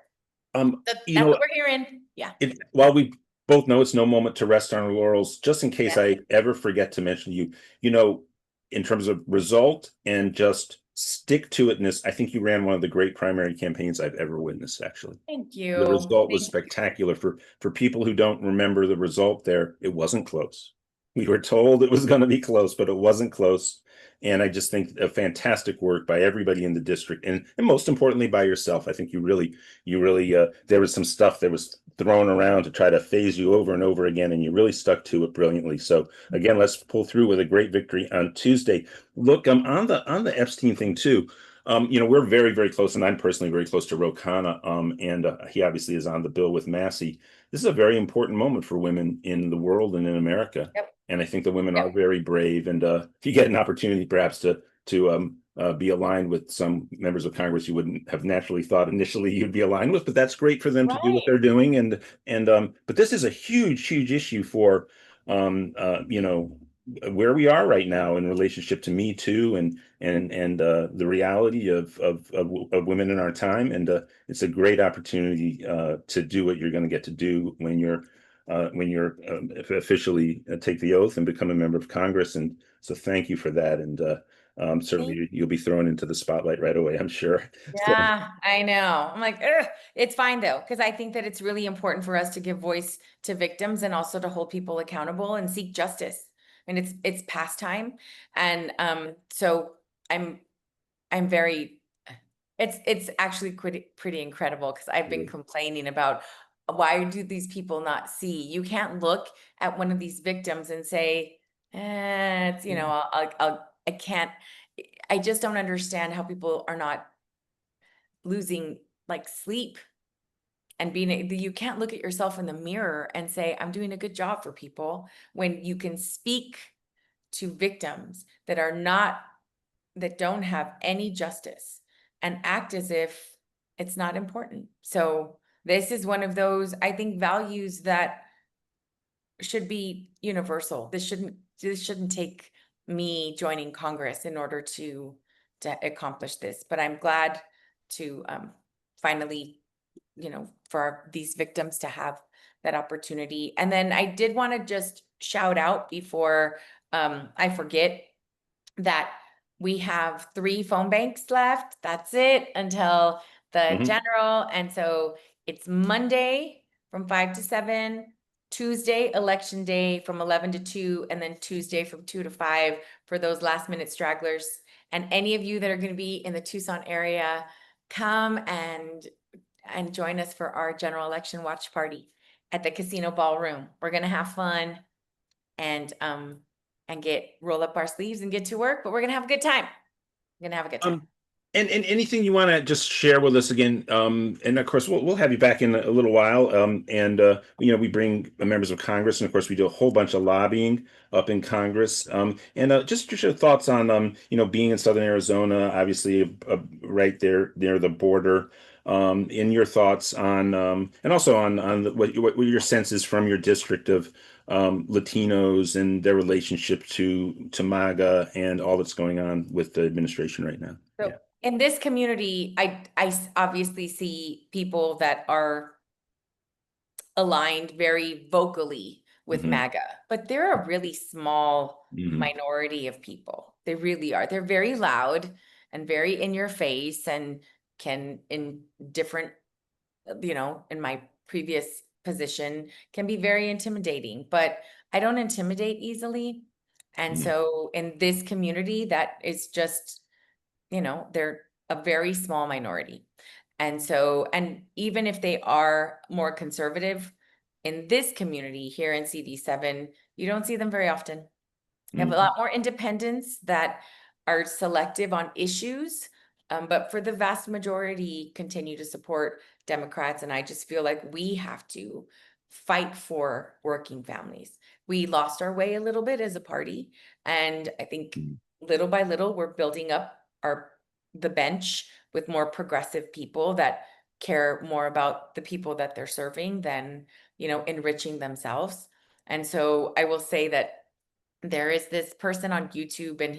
That's what we're hearing. Yeah. While we both know it's no moment to rest on our laurels, just in case I ever forget to mention you know, in terms of result and just stick to itness, I think you ran one of the great primary campaigns I've ever witnessed, actually. Thank you. The result was spectacular. For people who don't remember the result there, it wasn't close. We were told it was going to be close, but it wasn't close. And I just think a fantastic work by everybody in the district, and most importantly by yourself. I think you really there was some stuff that was thrown around to try to phase you over and over again, and you really stuck to it brilliantly. So again, let's pull through with a great victory on Tuesday. Look, on the Epstein thing too. You know, we're very, very close, and I'm personally very close to Ro Khanna, and he obviously is on the bill with Massey. This is a very important moment for women in the world and in America. And I think the women are very brave. And if you get an opportunity, perhaps to be aligned with some members of Congress you wouldn't have naturally thought initially you'd be aligned with, but that's great for them to do what they're doing. And but this is a huge issue for you know, where we are right now in relationship to Me Too and the reality of women in our time. And it's a great opportunity to do what you're going to get to do when you're officially take the oath and become a member of Congress. And so thank you for that. And certainly you'll be thrown into the spotlight right away, I'm sure. Yeah, I know. I'm like, ugh. It's fine though, because I think that it's really important for us to give voice to victims and also to hold people accountable and seek justice. And it's past time. And so I'm very, it's actually pretty incredible, because I've been complaining about, why do these people not see? You can't look at one of these victims and say, it's, you know, I can't, I just don't understand how people are not losing like sleep and you can't look at yourself in the mirror and say, I'm doing a good job for people, when you can speak to victims that are not, that don't have any justice and act as if it's not important. So this is one of those, I think, values that should be universal. This shouldn't take me joining Congress in order to accomplish this. But I'm glad to finally, for these victims to have that opportunity. And then I did want to just shout out before I forget that we have 3 phone banks left. That's it until the general. And so it's Monday from 5 to 7, Tuesday, election day from 11 to 2, and then Tuesday from 2 to 5 for those last minute stragglers. And any of you that are going to be in the Tucson area, come and join us for our general election watch party at the casino ballroom. We're going to have fun and roll up our sleeves and get to work, but we're going to have a good time. We're going to have a good time. And anything you want to just share with us again, and of course we'll have you back in a little while. We bring members of Congress, and of course we do a whole bunch of lobbying up in Congress. Just your thoughts on being in Southern Arizona, obviously right there near the border. In your thoughts on and also on what your sense is from your district of Latinos and their relationship to MAGA and all that's going on with the administration right now. So in this community, I obviously see people that are aligned very vocally with MAGA, but they're a really small minority of people. They really are. They're very loud and very in your face and can, in different, in my previous position, can be very intimidating, but I don't intimidate easily. And so in this community, that is just, they're a very small minority. And so, and even if they are more conservative in this community here in CD7, you don't see them very often. You have a lot more independents that are selective on issues, but for the vast majority continue to support Democrats. And I just feel like we have to fight for working families. We lost our way a little bit as a party. And I think little by little, we're building up the bench with more progressive people that care more about the people that they're serving than, enriching themselves. And so I will say that there is this person on YouTube, and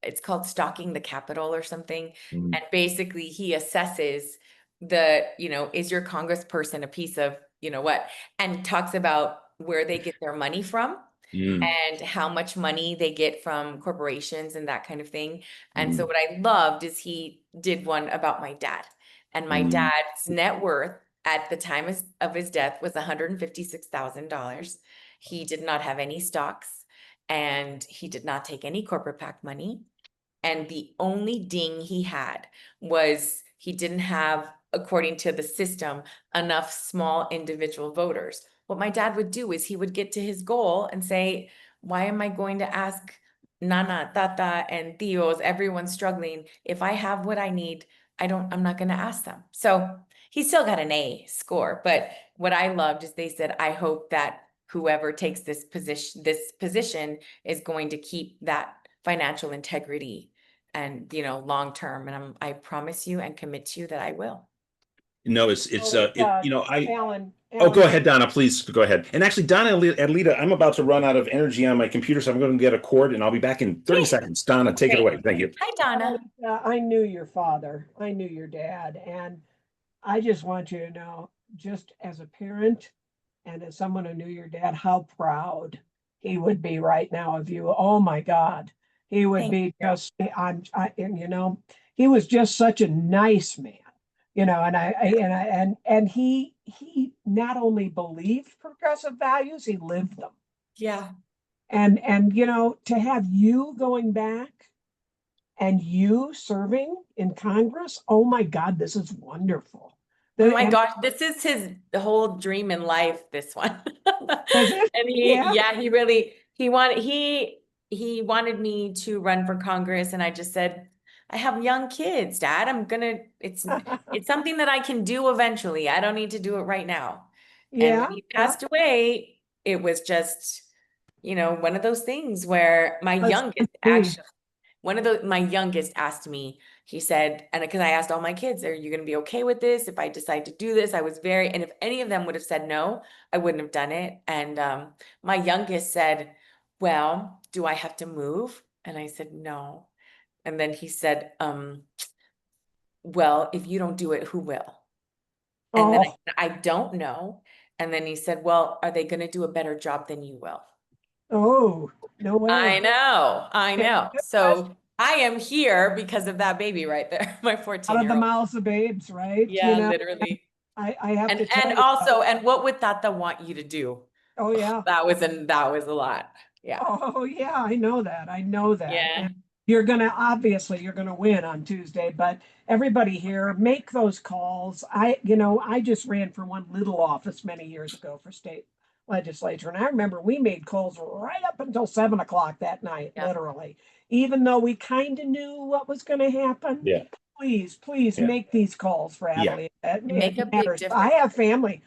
it's called Stalking the Capitol or something. And basically he assesses is your congressperson a piece of, what, and talks about where they get their money from and how much money they get from corporations and that kind of thing. And so what I loved is he did one about my dad, and my dad's net worth at the time of his death was $156,000. He did not have any stocks, and he did not take any corporate PAC money. And the only ding he had was he didn't have, according to the system, enough small individual voters. What my dad would do is he would get to his goal and say, why am I going to ask Nana, Tata, and Tios, everyone's struggling. If I have what I need, I'm not going to ask them. So he still got an A score. But what I loved is they said, I hope that whoever takes this position is going to keep that financial integrity and, long term. And I promise you and commit to you that I will. No, Alan, Oh, go ahead, Donna, please go ahead. And actually, Donna, Adelita, I'm about to run out of energy on my computer, so I'm going to get a cord and I'll be back in 30 seconds. Donna, take it away. Thank you. Hi, Donna. I knew your father. I knew your dad. And I just want you to know, just as a parent and as someone who knew your dad, how proud he would be right now of you. Oh my God. He would be just, he was just such a nice man. And he not only believed progressive values, he lived them. Yeah. And to have you going back and you serving in Congress, oh my God, this is wonderful. Oh my gosh, this is his whole dream in life, this one. Is it? And he wanted me to run for Congress, and I just said, I have young kids, Dad. It's something that I can do eventually. I don't need to do it right now. And when he passed away, it was just, one of those things where my youngest actually, my youngest asked me, he said, and because I asked all my kids, are you going to be okay with this? If I decide to do this, and if any of them would have said no, I wouldn't have done it. And my youngest said, well, do I have to move? And I said, no. And then he said, well, if you don't do it, who will? And then I don't know. And then he said, well, are they going to do a better job than you will? Oh, no way. I know. So I am here because of that baby right there, my 14-year-old. Out of the mouths of babes, right? Yeah, literally. I have to tell and you also, and what would Tata want you to do? Oh yeah. That was a lot. Yeah. Oh yeah, I know that. Yeah. And you're gonna win on Tuesday, but everybody here, make those calls. I just ran for one little office many years ago for state legislature, and I remember we made calls right up until 7 o'clock that night, literally, even though we kind of knew what was going to happen. Yeah. Please make these calls for Adelita. Make a big difference. I have family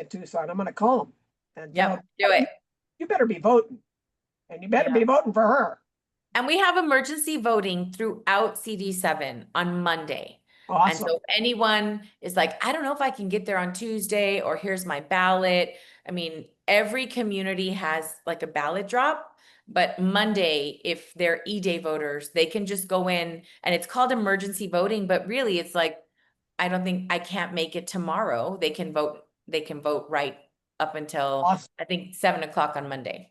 in Tucson. I'm going to call them and do it. You better be voting, and you better be voting for her. And we have emergency voting throughout CD7 on Monday. Awesome. And so if anyone is like, I don't know if I can get there on Tuesday, or here's my ballot. I mean, every community has like a ballot drop, but Monday, if they're E-Day voters, they can just go in, and it's called emergency voting, but really it's like, I can't make it tomorrow. They can vote right up until I think 7 o'clock on Monday.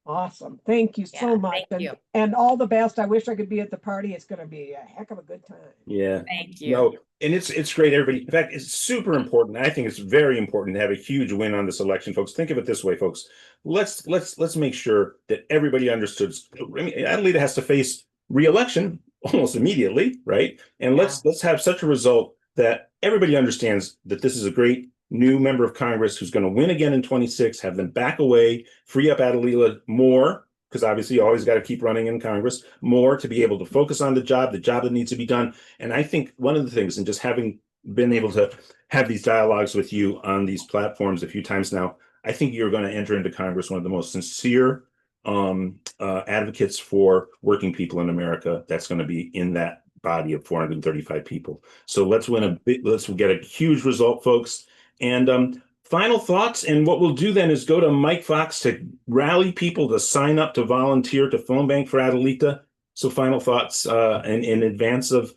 Awesome. Thank you so much. Thank you. And all the best. I wish I could be at the party. It's going to be a heck of a good time. Yeah. Thank you. No, and it's great, everybody. In fact, it's super important. I think it's very important to have a huge win on this election, folks. Think of it this way, folks. Let's make sure that everybody understood. I mean, Adelita has to face re-election almost immediately, right? And let's have such a result that everybody understands that this is a great new member of Congress who's going to win again in 26, have them back away, free up Adelita more, because obviously you always got to keep running in Congress, more to be able to focus on the job that needs to be done. And I think one of the things, and just having been able to have these dialogues with you on these platforms a few times now, I think you're going to enter into Congress one of the most sincere advocates for working people in America that's going to be in that body of 435 people. So let's get a huge result, folks. And final thoughts, and what we'll do then is go to Mike Fox to rally people to sign up to volunteer to phone bank for Adelita. So final thoughts in advance of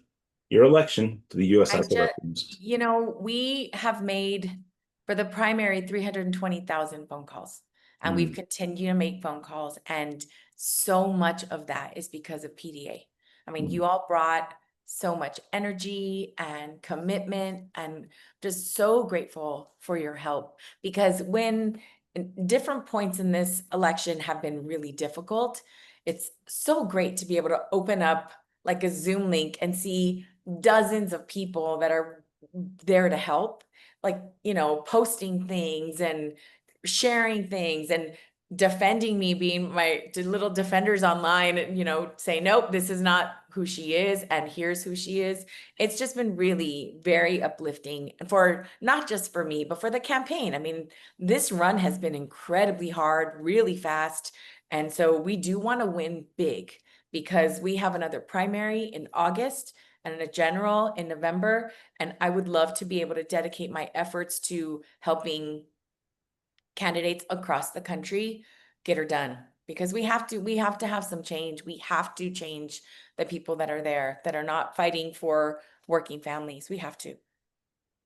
your election to the U.S. House of Representatives. We have made for the primary 320,000 phone calls, and we've continued to make phone calls, and so much of that is because of PDA. I mean, you all brought so much energy and commitment, and just so grateful for your help, because when different points in this election have been really difficult, it's so great to be able to open up like a Zoom link and see dozens of people that are there to help, like, posting things and sharing things and defending me, being my little defenders online, say, nope, this is not who she is, and here's who she is. It's just been really very uplifting for not just for me, but for the campaign. I mean, this run has been incredibly hard, really fast. And so we do want to win big, because we have another primary in August and a general in November. And I would love to be able to dedicate my efforts to helping candidates across the country get her done, because we have to have some change. We have to change the people that are there that are not fighting for working families. We have to.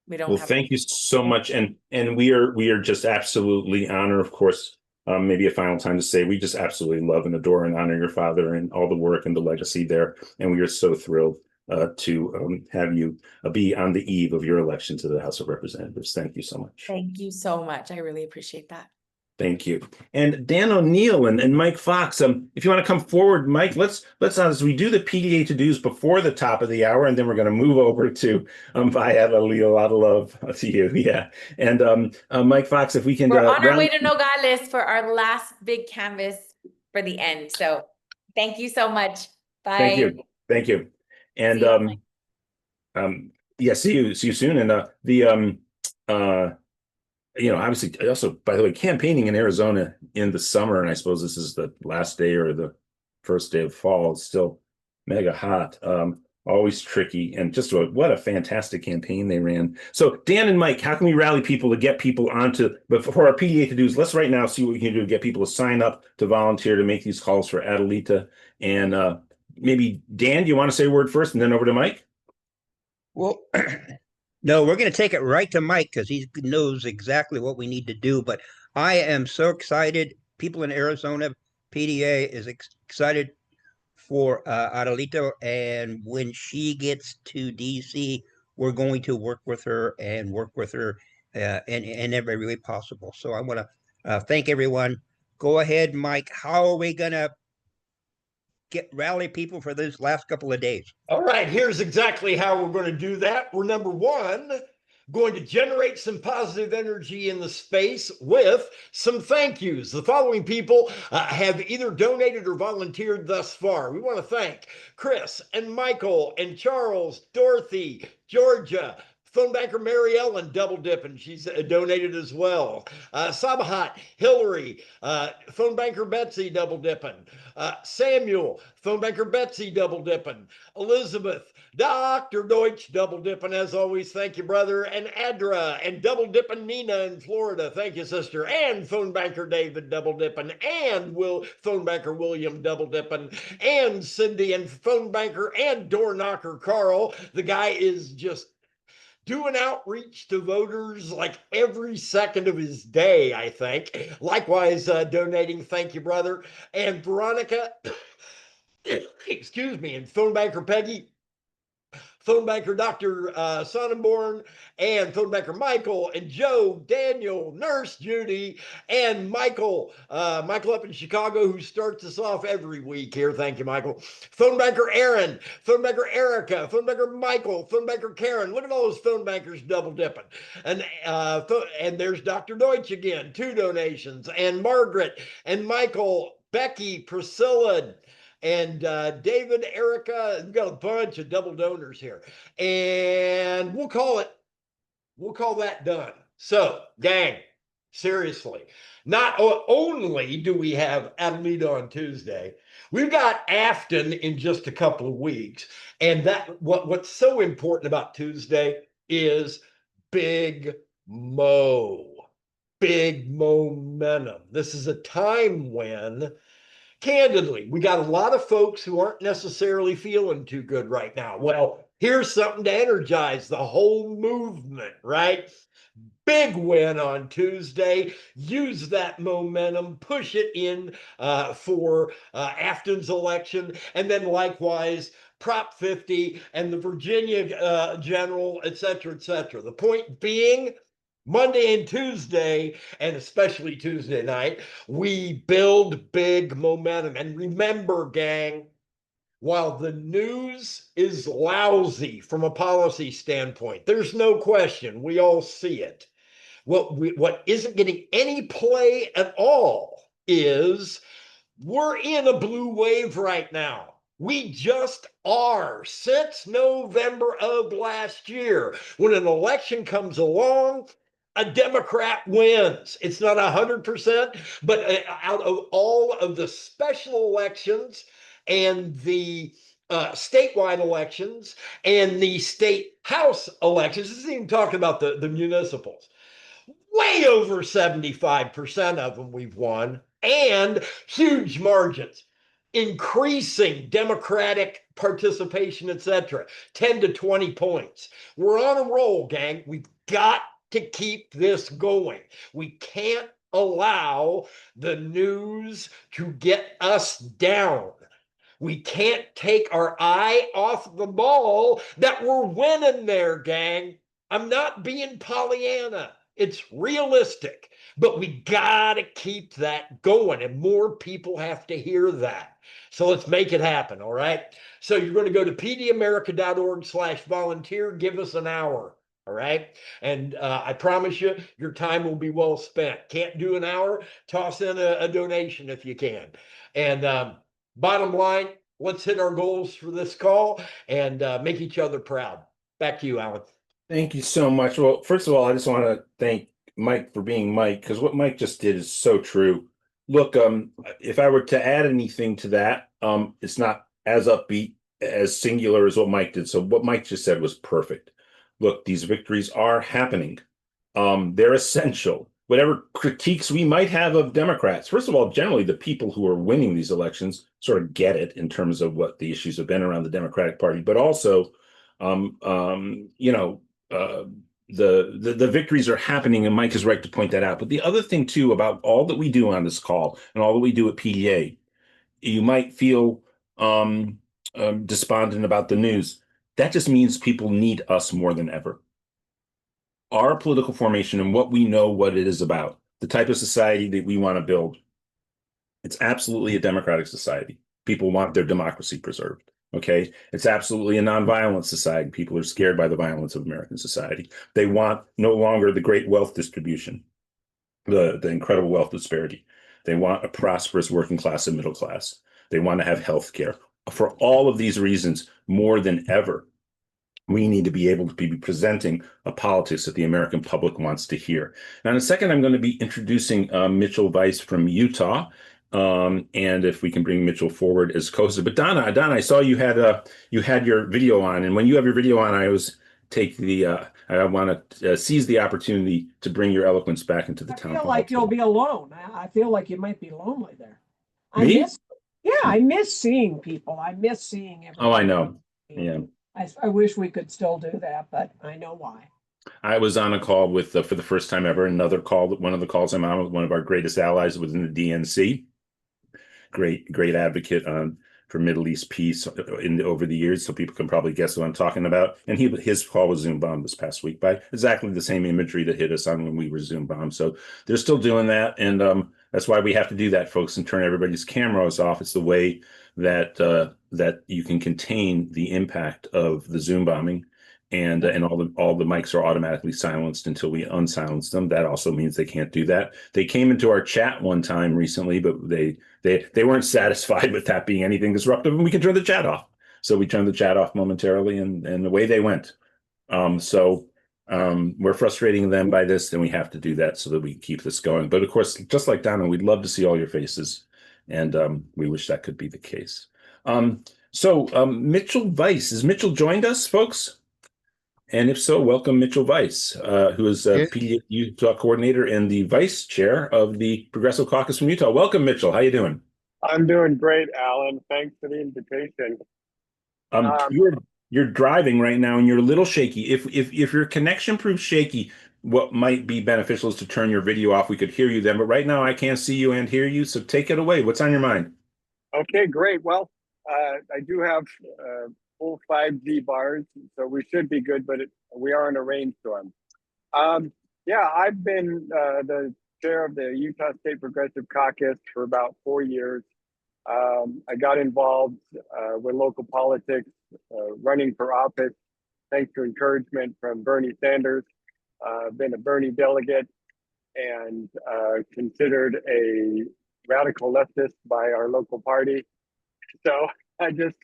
Well, thank you so much. And we are just absolutely honored, of course. Maybe a final time to say, we just absolutely love and adore and honor your father and all the work and the legacy there. And we are so thrilled to have you be on the eve of your election to the House of Representatives. Thank you so much. Thank you so much. I really appreciate that. Thank you. And Dan O'Neill and Mike Fox, if you want to come forward, Mike, let's as we do the PDA to-dos before the top of the hour, and then we're going to move over to Adelita, a lot of love to you. Yeah. And Mike Fox, if we can. We're on our way to Nogales for our last big canvas for the end. So thank you so much. Bye. Thank you. Thank you. And see you soon. And obviously, also, by the way, campaigning in Arizona in the summer, and I suppose this is the last day or the first day of fall, is still mega hot. Always tricky, and just what a fantastic campaign they ran. So, Dan and Mike, how can we rally people to get people onto, but for our PDA to do, let's right now see what we can do to get people to sign up to volunteer to make these calls for Adelita. And maybe Dan, do you want to say a word first and then over to Mike? Well, no, we're going to take it right to Mike because he knows exactly what we need to do. But I am so excited. People in Arizona, PDA is excited for Adelita. And when she gets to DC, we're going to work with her in every way possible. So I want to thank everyone. Go ahead, Mike. How are we going to rally people for those last couple of days? All right, here's exactly how we're going to do that. We're number one, going to generate some positive energy in the space with some thank yous. The following people have either donated or volunteered thus far. We want to thank Chris and Michael and Charles, Dorothy, Georgia, phone banker Mary Ellen double dipping. She's donated as well. Sabahat, Hillary, phone banker Betsy double dipping. Samuel, phone banker Betsy double dipping. Elizabeth, Dr. Deutsch double dipping as always. Thank you, brother. And Adra and double dipping Nina in Florida. Thank you, sister. And phone banker David double dipping. And phone banker William double dipping. And Cindy and phone banker and door knocker Carl. The guy is just doing outreach to voters like every second of his day, I think. Likewise, donating. Thank you, brother. And Veronica, excuse me, and phone banker Peggy, phone banker Dr. Sonnenborn, and phone banker Michael, and Joe, Daniel, Nurse Judy, and Michael up in Chicago, who starts us off every week here. Thank you, Michael. Phone banker Aaron, phone banker Erica, phone banker Michael, phone banker Karen. Look at all those phone bankers double dipping. And there's Dr. Deutsch again, 2 donations, and Margaret, and Michael, Becky, Priscilla, and David, Erica. We've got a bunch of double donors here, and we'll call that done. So, gang, seriously, not only do we have Adelita on Tuesday, we've got Afton in just a couple of weeks, and what's so important about Tuesday is big momentum. This is a time when, candidly, we got a lot of folks who aren't necessarily feeling too good right now. Well, here's something to energize the whole movement, right? Big win on Tuesday. Use that momentum, push it in for Afton's election, and then likewise Prop 50 and the Virginia general, et cetera, et cetera. The point being, Monday and Tuesday, and especially Tuesday night, we build big momentum. And remember, gang, while the news is lousy from a policy standpoint, there's no question, we all see it. What isn't getting any play at all is we're in a blue wave right now. We just are. Since November of last year, when an election comes along, a Democrat wins. It's not 100%, but out of all of the special elections and the statewide elections and the state house elections, this isn't even talking about the municipals, way over 75% of them we've won, and huge margins, increasing Democratic participation, etc., 10 to 20 points. We're on a roll, gang. We've got to keep this going. We can't allow the news to get us down. We can't take our eye off the ball that we're winning there, gang. I'm not being Pollyanna. It's realistic, but we gotta keep that going, and more people have to hear that. So let's make it happen, all right? So you're going to go to pdamerica.org/volunteer, give us an hour. All right. And I promise you, your time will be well spent. Can't do an hour? Toss in a donation if you can. And bottom line, let's hit our goals for this call and make each other proud. Back to you, Alan. Thank you so much. Well, first of all, I just want to thank Mike for being Mike, because what Mike just did is so true. Look, if I were to add anything to that, it's not as upbeat, as singular as what Mike did. So what Mike just said was perfect. Look, these victories are happening. They're essential. Whatever critiques we might have of Democrats, first of all, generally the people who are winning these elections sort of get it in terms of what the issues have been around the Democratic Party, but also, you know, the victories are happening, and Mike is right to point that out. But the other thing too about all that we do on this call and all that we do at PDA, you might feel despondent about the news. That just means people need us more than ever. Our political formation and what we know what it is about, the type of society that we want to build, it's absolutely a democratic society. People want their democracy preserved. Okay. It's absolutely a nonviolent society. People are scared by the violence of American society. They want no longer the great wealth distribution, the incredible wealth disparity. They want a prosperous working class and middle class. They want to have health care. For all of these reasons, more than ever, we need to be able to be presenting a politics that the American public wants to hear. Now, in a second, I'm going to be introducing Mitchell Weiss from Utah. And if we can bring Mitchell forward as co-host. But Donna, I saw you had your video on, and when you have your video on, I always take the I want to seize the opportunity to bring your eloquence back into the town hall. I feel like you'll be alone. I feel like you might be lonely there. Me? I miss seeing people. I miss seeing everyone. Oh, I know. Yeah. I wish we could still do that, but I know why. I was on a call with, for the first time ever, one of the calls I'm on with one of our greatest allies within the DNC. Great advocate for Middle East peace over the years, so people can probably guess what I'm talking about. And his call was Zoom bombed this past week by exactly the same imagery that hit us on when we were Zoom bombed. So they're still doing that, and that's why we have to do that, folks, and turn everybody's cameras off. It's the way that that you can contain the impact of the Zoom bombing, and all the mics are automatically silenced until we unsilence them. That also means they can't do that. They came into our chat one time recently, but they weren't satisfied with that being anything disruptive, and we can turn the chat off. So we turned the chat off momentarily, and away they went. We're frustrating them by this, and we have to do that so that we keep this going. But of course, just like Donna, we'd love to see all your faces, and we wish that could be the case. Mitchell Weiss, has Mitchell joined us, folks? And if so, welcome Mitchell Weiss, who is PDA Utah coordinator and the vice chair of the Progressive Caucus from Utah. Welcome, Mitchell. How you doing? I'm doing great, Alan. Thanks for the invitation. You're driving right now, and you're a little shaky. If your connection proves shaky, what might be beneficial is to turn your video off. We could hear you then, but right now I can't see you and hear you. So take it away. What's on your mind? Okay, great. Well, I do have full 5G bars, so we should be good, but we are in a rainstorm. Yeah, I've been the chair of the Utah State Progressive Caucus for about 4 years. I got involved with local politics, running for office, thanks to encouragement from Bernie Sanders. I've been a Bernie delegate and considered a radical leftist by our local party. So I just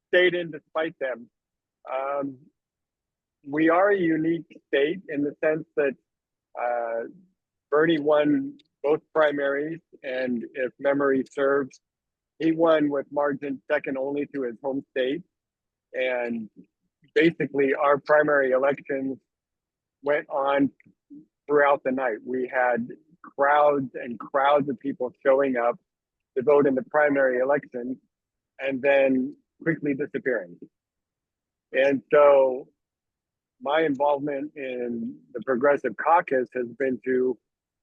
stayed in despite them. We are a unique state in the sense that Bernie won both primaries, and if memory serves, he won with margin second only to his home state. And basically our primary elections went on throughout the night. We had crowds and crowds of people showing up to vote in the primary election and then quickly disappearing. And so my involvement in the Progressive Caucus has been to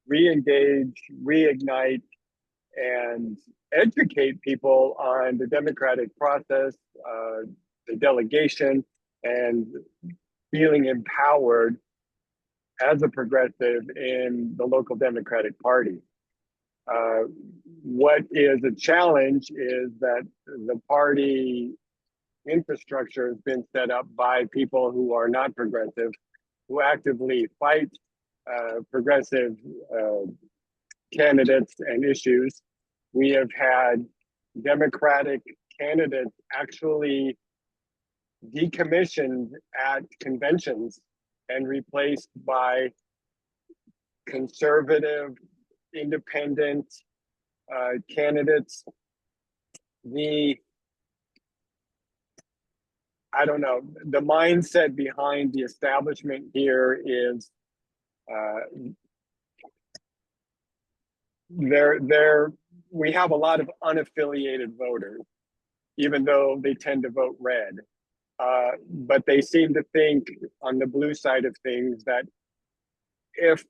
re-engage, reignite, and educate people on the democratic process, the delegation, and feeling empowered as a progressive in the local Democratic Party. What is a challenge is that the party infrastructure has been set up by people who are not progressive, who actively fight progressive candidates and issues. We have had Democratic candidates actually decommissioned at conventions and replaced by conservative, independent candidates. I don't know, the mindset behind the establishment here is we have a lot of unaffiliated voters, even though they tend to vote red. But they seem to think on the blue side of things that if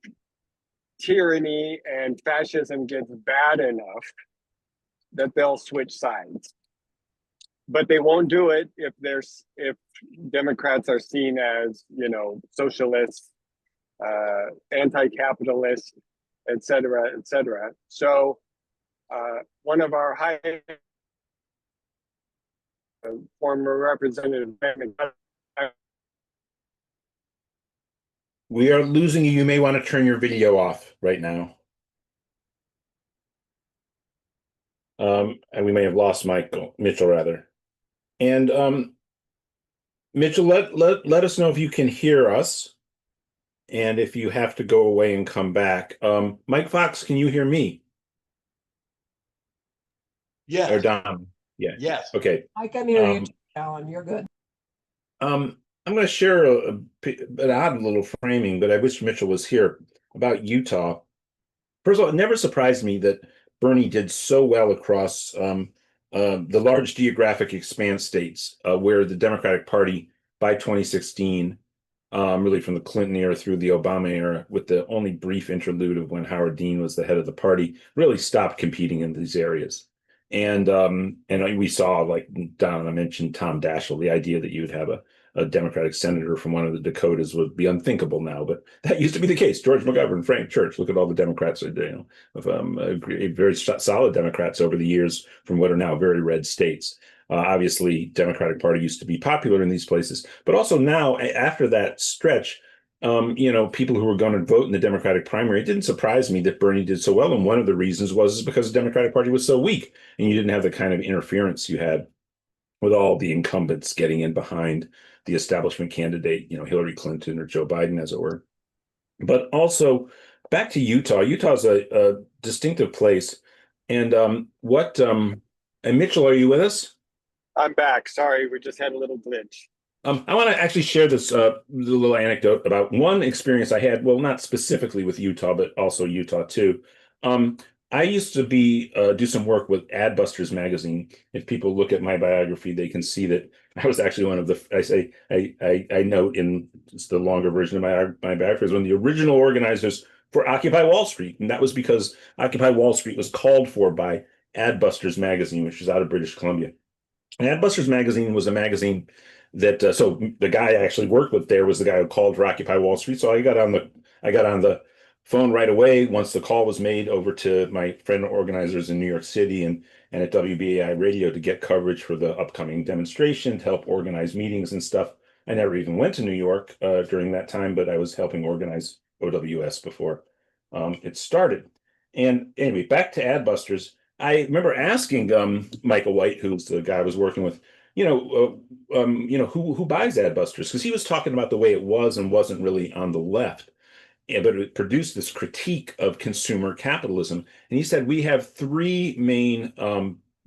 tyranny and fascism gets bad enough, that they'll switch sides. But they won't do it if Democrats are seen as, you know, socialists, anti-capitalist, et cetera, et cetera. So one of our high former representative. We are losing you. You may want to turn your video off right now. And we may have lost Mitchell rather. And Mitchell, let us know if you can hear us and if you have to go away and come back. Mike Fox, can you hear me? Yes. Or Don? Yeah. Yes. Okay. I can hear you, Alan. You're good. I'm going to share an odd little framing, but I wish Mitchell was here, about Utah. First of all, it never surprised me that Bernie did so well across the large geographic expanse states where the Democratic Party by 2016, really from the Clinton era through the Obama era, with the only brief interlude of when Howard Dean was the head of the party, really stopped competing in these areas. And we saw, like Don, I mentioned Tom Daschle, the idea that you would have a Democratic senator from one of the Dakotas would be unthinkable now, but that used to be the case. George McGovern, Frank Church, look at all the Democrats, very solid Democrats over the years from what are now very red states. Obviously, Democratic Party used to be popular in these places, but also now after that stretch, people who were going to vote in the Democratic primary, it didn't surprise me that Bernie did so well. And one of the reasons was because the Democratic Party was so weak and you didn't have the kind of interference you had with all the incumbents getting in behind the establishment candidate, Hillary Clinton or Joe Biden, as it were. But also back to Utah. Utah's a distinctive place. And and Mitchell, are you with us? I'm back. Sorry, we just had a little glitch. I want to actually share this little anecdote about one experience I had, well, not specifically with Utah, but also Utah too. I used to do some work with Adbusters magazine. If people look at my biography, they can see that I was actually one of the, I note in the longer version of my biography, as one of the original organizers for Occupy Wall Street. And that was because Occupy Wall Street was called for by Adbusters magazine, which is out of British Columbia. And Adbusters magazine was a magazine that so the guy I actually worked with there was the guy who called for Occupy Wall Street. So I got on the phone right away once the call was made over to my friend organizers in New York City and at WBAI Radio to get coverage for the upcoming demonstration, to help organize meetings and stuff. I never even went to New York during that time, but I was helping organize OWS before it started. And anyway, back to Adbusters. I remember asking Michael White, who's the guy I was working with, who buys Adbusters, because he was talking about the way it was and wasn't really on the left. But it produced this critique of consumer capitalism. And he said, we have three main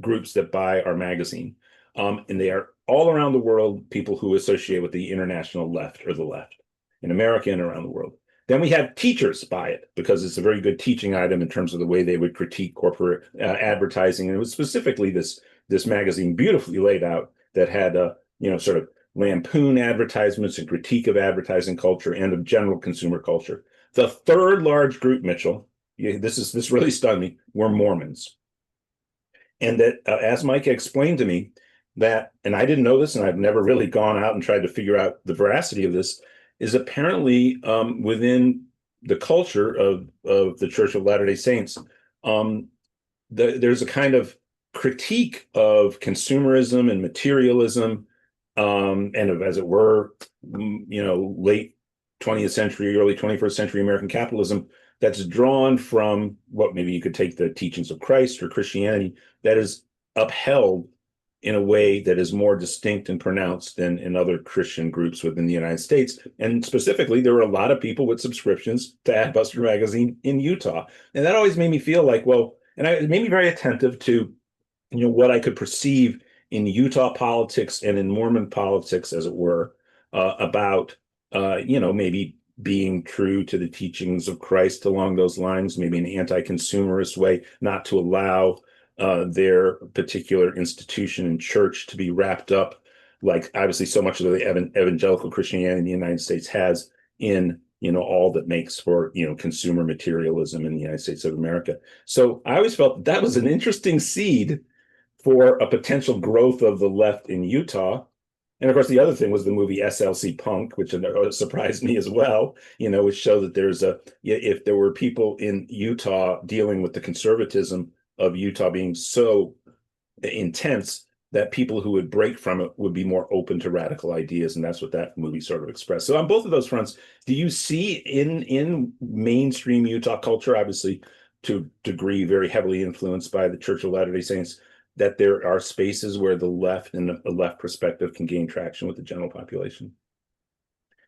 groups that buy our magazine. And they are all around the world, people who associate with the international left or the left in America and around the world. Then we have teachers buy it because it's a very good teaching item in terms of the way they would critique corporate advertising. And it was specifically this magazine beautifully laid out that had sort of lampoon advertisements and critique of advertising culture and of general consumer culture. The third large group, Mitchell, this really stunned me, were Mormons. And that, as Mike explained to me, that, and I didn't know this, and I've never really gone out and tried to figure out the veracity of this, is apparently within the culture of the Church of Latter-day Saints, there's a kind of critique of consumerism and materialism, and of, as it were, late 20th century, early 21st century American capitalism that's drawn from what maybe you could take the teachings of Christ or Christianity that is upheld in a way that is more distinct and pronounced than in other Christian groups within the United States. And specifically, there were a lot of people with subscriptions to Adbuster magazine in Utah. And that always made me feel like, well, it made me very attentive to, what I could perceive in Utah politics and in Mormon politics, as it were, about, maybe being true to the teachings of Christ along those lines, maybe an anti-consumerist way, not to allow their particular institution and church to be wrapped up, like obviously so much of the evangelical Christianity in the United States has, in all that makes for consumer materialism in the United States of America. So I always felt that was an interesting seed for a potential growth of the left in Utah. And of course, the other thing was the movie SLC Punk, which surprised me as well, which showed that if there were people in Utah dealing with the conservatism of Utah being so intense, that people who would break from it would be more open to radical ideas. And that's what that movie sort of expressed. So on both of those fronts, do you see in mainstream Utah culture, obviously to a degree very heavily influenced by the Church of Latter-day Saints, that there are spaces where the left and the left perspective can gain traction with the general population?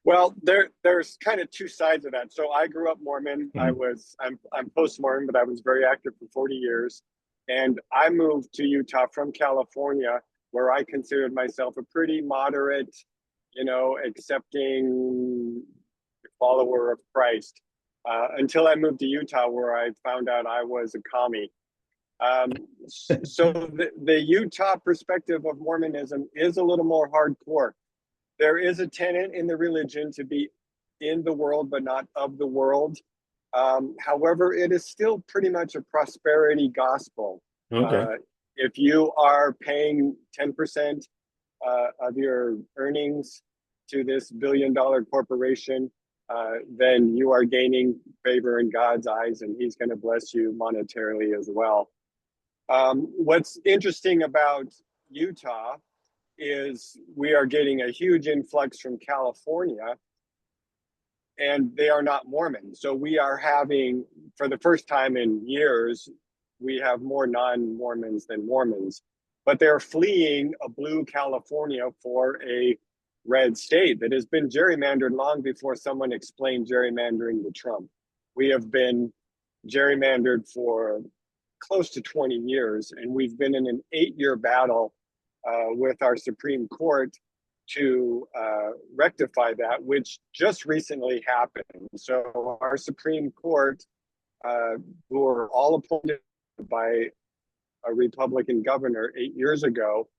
Well, there's kind of two sides of that. So I grew up Mormon. I'm post-Mormon, but I was very active for 40 years. And I moved to Utah from California, where I considered myself a pretty moderate, accepting follower of Christ, until I moved to Utah, where I found out I was a commie. So the Utah perspective of Mormonism is a little more hardcore. There is a tenet in the religion to be in the world, but not of the world. However, it is still pretty much a prosperity gospel. Okay. If you are paying 10% of your earnings to this billion-dollar corporation, then you are gaining favor in God's eyes, and he's going to bless you monetarily as well. What's interesting about Utah is we are getting a huge influx from California, and they are not Mormon. So we are having, for the first time in years, we have more non-Mormons than Mormons, but they're fleeing a blue California for a red state that has been gerrymandered long before someone explained gerrymandering to Trump. We have been gerrymandered for close to 20 years, and we've been in an 8-year battle with our Supreme Court to rectify that, which just recently happened. So our Supreme Court, who are all appointed by a Republican governor 8 years ago,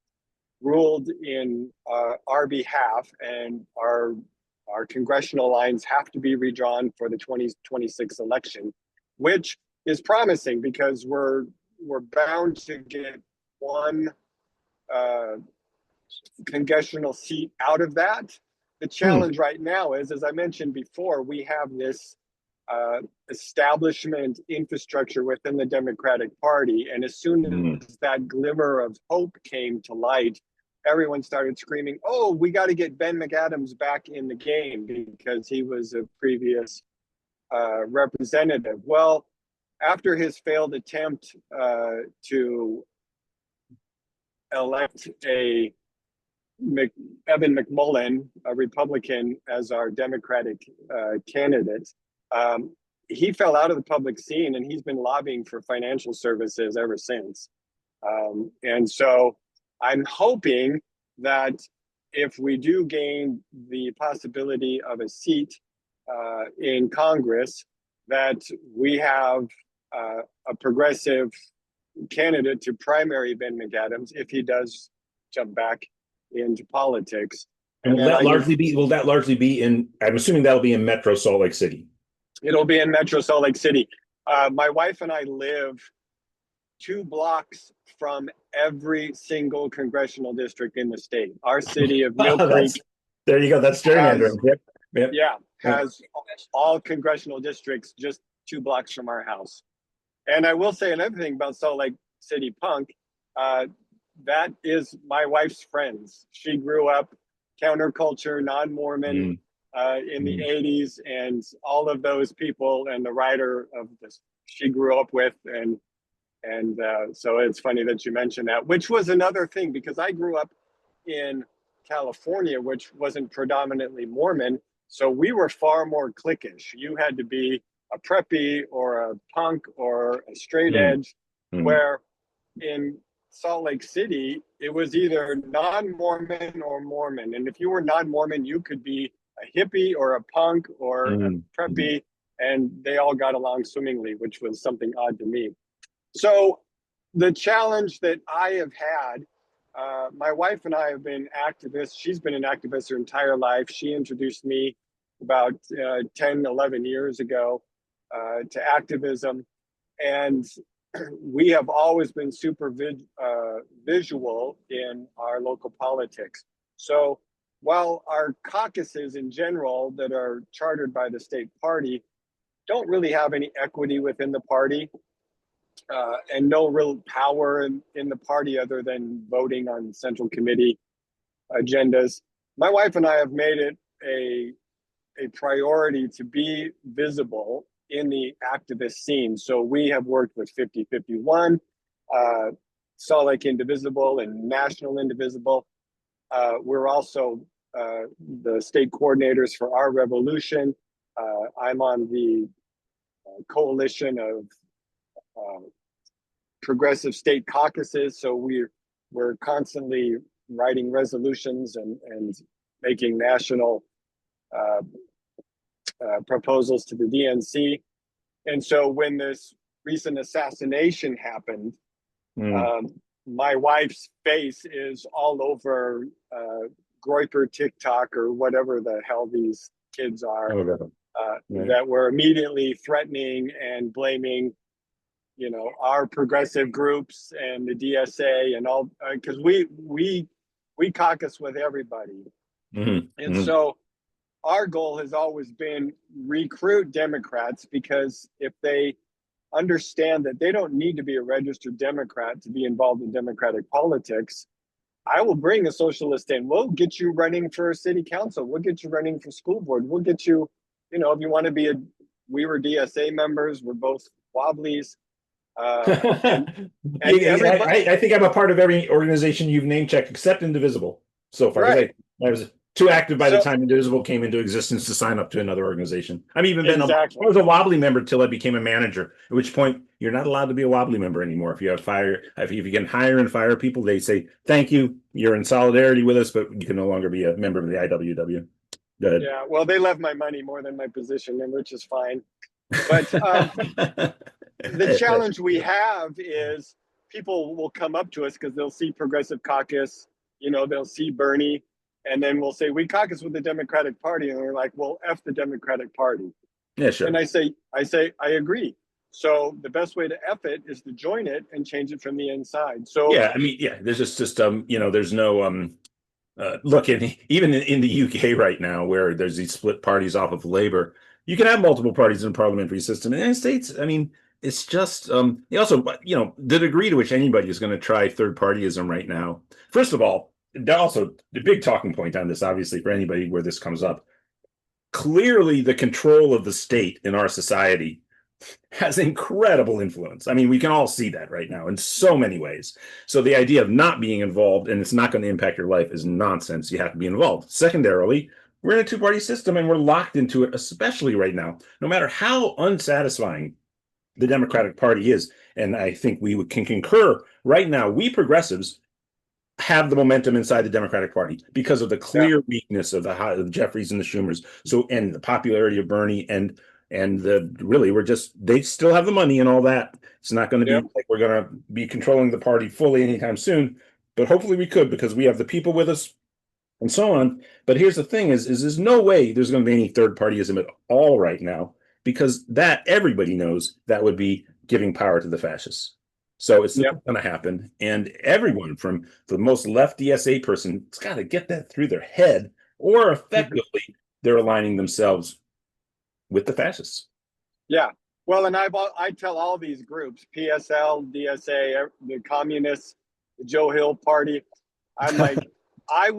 ruled in our behalf, and our congressional lines have to be redrawn for the 2026 election, which is promising because we're bound to get one congressional seat out of that. The challenge right now is, as I mentioned before, we have this establishment infrastructure within the Democratic Party, and as soon as that glimmer of hope came to light, everyone started screaming, "Oh, we got to get Ben McAdams back in the game because he was a previous representative." Well, after his failed attempt to elect Evan McMullen, a Republican, as our Democratic candidate, he fell out of the public scene, and he's been lobbying for financial services ever since. And so I'm hoping that if we do gain the possibility of a seat in Congress, that we have a progressive candidate to primary Ben McAdams if he does jump back into politics. And will that largely be in, I'm assuming that'll be in Metro Salt Lake City. It'll be in Metro Salt Lake City. My wife and I live 2 blocks from every single congressional district in the state. Our city of Mill Creek. There you go. That's gerrymandering. Yep. Yeah, has all congressional districts just 2 blocks from our house. And I will say another thing about Salt Lake City Punk. That is my wife's friends. She grew up counterculture, non-Mormon in the 80s, and all of those people and the writer of this she grew up with, and And so it's funny that you mentioned that, which was another thing, because I grew up in California, which wasn't predominantly Mormon. So we were far more cliquish. You had to be a preppy or a punk or a straight edge, where in Salt Lake City, it was either non-Mormon or Mormon. And if you were non-Mormon, you could be a hippie or a punk or a preppy, and they all got along swimmingly, which was something odd to me. So the challenge that I have had, my wife and I have been activists. She's been an activist her entire life. She introduced me about 10, 11 years ago to activism. And we have always been super visual in our local politics. So while our caucuses in general that are chartered by the state party don't really have any equity within the party, and no real power in the party other than voting on central committee agendas, my wife and I have made it a priority to be visible in the activist scene. So we have worked with 5051, Salt Lake Indivisible, and National Indivisible. We're also the state coordinators for Our Revolution. I'm on the coalition of progressive state caucuses. So we're constantly writing resolutions and making national proposals to the DNC. And so when this recent assassination happened, my wife's face is all over Groyper TikTok or whatever the hell these kids are, that were immediately threatening and blaming, you know, our progressive groups and the DSA and all, because we caucus with everybody. And so our goal has always been recruit Democrats, because if they understand that they don't need to be a registered Democrat to be involved in Democratic politics, I will bring a socialist in. We'll get you running for city council. We'll get you running for school board. We'll get you, you know, if you want to be we were DSA members. We're both Wobblies. I think I'm a part of every organization you've name checked except Indivisible so far. Right. I was too active by the time Indivisible came into existence to sign up to another organization. I've even been I was a Wobbly member till I became a manager, at which point you're not allowed to be a Wobbly member anymore. If you can hire and fire people, they say, thank you, you're in solidarity with us, but you can no longer be a member of the IWW. Yeah, well, they love my money more than my position, which is fine. But the challenge we have is people will come up to us because they'll see Progressive Caucus, you know, they'll see Bernie, and then we'll say, we caucus with the Democratic Party. And they're like, well, F the Democratic Party. Yeah, sure. And I say, I agree. So the best way to F it is to join it and change it from the inside. So yeah, I mean, yeah, there's just you know, there's no look, even in the UK right now, where there's these split parties off of Labour, you can have multiple parties in a parliamentary system. In the United States, I mean, it's just also, you know, the degree to which anybody is going to try third partyism right now. First of all, also the big talking point on this, obviously, for anybody where this comes up, clearly the control of the state in our society has incredible influence. I mean, we can all see that right now in so many ways. So the idea of not being involved and it's not going to impact your life is nonsense. You have to be involved. Secondarily, we're in a two-party system and we're locked into it, especially right now, no matter how unsatisfying the Democratic Party is. And I think we can concur right now, we progressives have the momentum inside the Democratic Party because of the clear weakness of the Jeffries and the Schumers. So, and the popularity of Bernie and they still have the money and all that. It's not going to be like we're going to be controlling the party fully anytime soon, but hopefully we could, because we have the people with us and so on. But here's the thing is there's no way there's going to be any third partyism at all right now, because that everybody knows that would be giving power to the fascists. So it's not going to happen. And everyone from the most left DSA person, it's got to get that through their head, or effectively they're aligning themselves with the fascists. Yeah. Well, and I tell all these groups, PSL, DSA, the communists, the Joe Hill Party, I'm like, I'm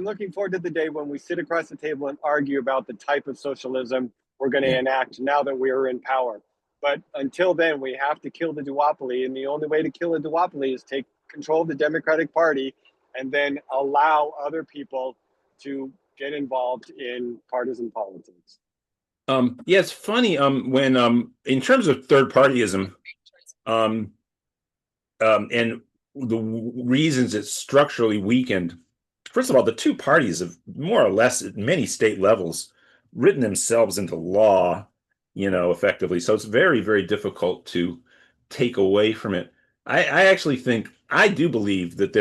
looking forward to the day when we sit across the table and argue about the type of socialism we're going to enact now that we're in power. But until then, we have to kill the duopoly. And the only way to kill a duopoly is take control of the Democratic Party and then allow other people to get involved in partisan politics. Yeah, it's funny. When in terms of third partyism, and the reasons it's structurally weakened. First of all, the two parties have more or less at many state levels written themselves into law, effectively. So it's very, very difficult to take away from it. I actually think, I do believe that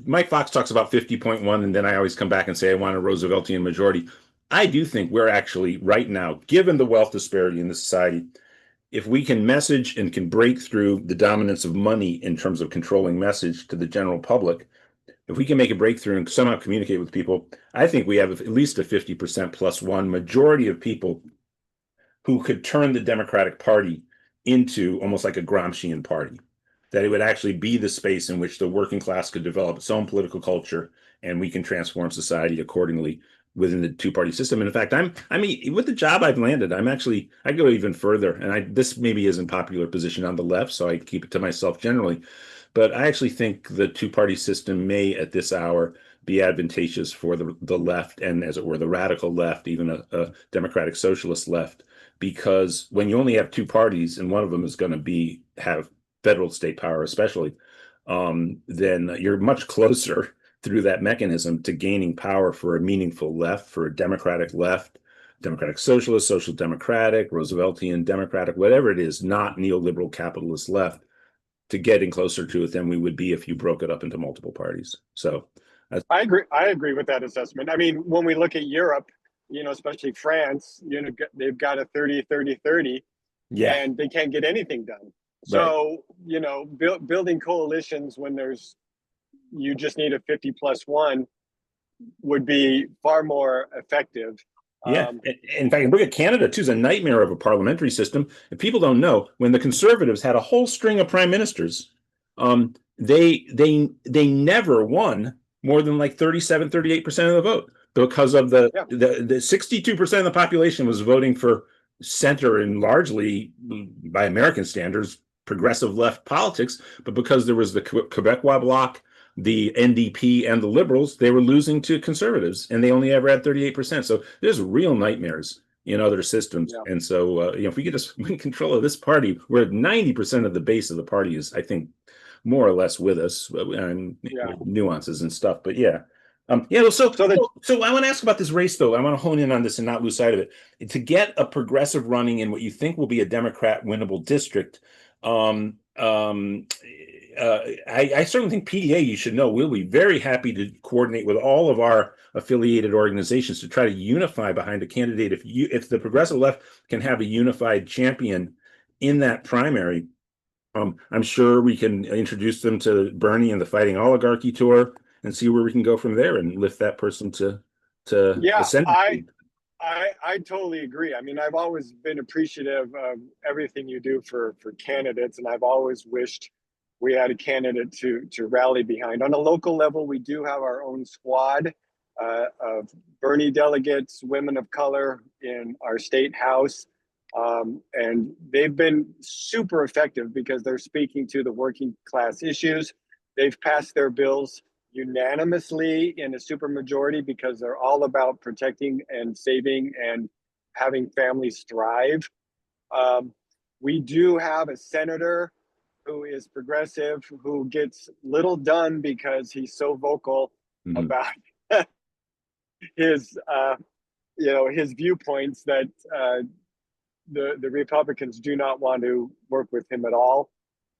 Mike Fox talks about 50.1, and then I always come back and say I want a Rooseveltian majority. I do think we're actually right now, given the wealth disparity in the society, if we can message and can break through the dominance of money in terms of controlling message to the general public, if we can make a breakthrough and somehow communicate with people, I think we have at least a 50% plus one majority of people who could turn the Democratic Party into almost like a Gramscian party, that it would actually be the space in which the working class could develop its own political culture, and we can transform society accordingly within the two-party system. And in fact, I mean, with the job I've landed, I go even further, and this maybe isn't popular position on the left, so I keep it to myself generally. But I actually think the two-party system may, at this hour, be advantageous for the left, and as it were, the radical left, even a democratic socialist left, because when you only have two parties, and one of them is going to have federal state power, especially, then you're much closer through that mechanism to gaining power for a meaningful left, for a democratic left, democratic socialist, social democratic, Rooseveltian democratic, whatever it is, not neoliberal capitalist left, to getting closer to it than we would be if you broke it up into multiple parties. So I agree with that assessment. I mean, when we look at Europe, especially France, they've got a 30-30-30, and they can't get anything done. So, building coalitions when you just need a 50+1 would be far more effective. Yeah. In fact, look at Canada too. It's a nightmare of a parliamentary system. If people don't know, when the Conservatives had a whole string of prime ministers, they never won more than like 37-38% of the vote, because of the 62% of the population was voting for center, and largely, by American standards, progressive left politics. But because there was the Quebecois bloc, the NDP, and the Liberals, they were losing to conservatives, and they only ever had 38%. So there's real nightmares in other systems. Yeah. And so, if we get win control of this party, where 90% of the base of the party is, I think, more or less with us, and nuances and stuff. But so I want to ask about this race, though. I want to hone in on this and not lose sight of it. To get a progressive running in what you think will be a Democrat winnable district, I certainly think PDA, you should know, we'll be very happy to coordinate with all of our affiliated organizations to try to unify behind a candidate. If the progressive left can have a unified champion in that primary, I'm sure we can introduce them to Bernie and the Fighting Oligarchy Tour and see where we can go from there and lift that person to ascend. I totally agree. I mean, I've always been appreciative of everything you do for candidates, and I've always wished we had a candidate to rally behind. On a local level, we do have our own squad of Bernie delegates, women of color in our state house. And they've been super effective because they're speaking to the working class issues. They've passed their bills unanimously in a supermajority because they're all about protecting and saving and having families thrive. We do have a senator who is progressive, who gets little done because he's so vocal about his viewpoints that the Republicans do not want to work with him at all.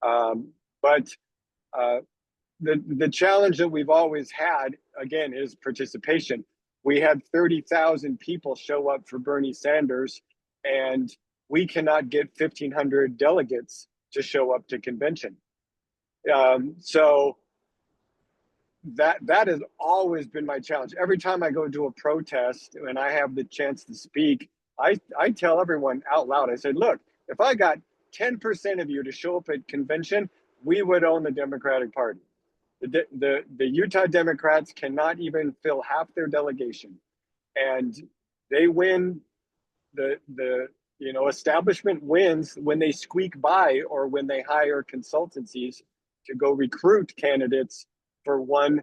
But the challenge that we've always had, again, is participation. We had 30,000 people show up for Bernie Sanders, and we cannot get 1,500 delegates to show up to convention. So that has always been my challenge. Every time I go to a protest and I have the chance to speak, I tell everyone out loud, I said, look, if I got 10% of you to show up at convention, we would own the Democratic Party. The Utah Democrats cannot even fill half their delegation. And they win the establishment wins when they squeak by or when they hire consultancies to go recruit candidates for one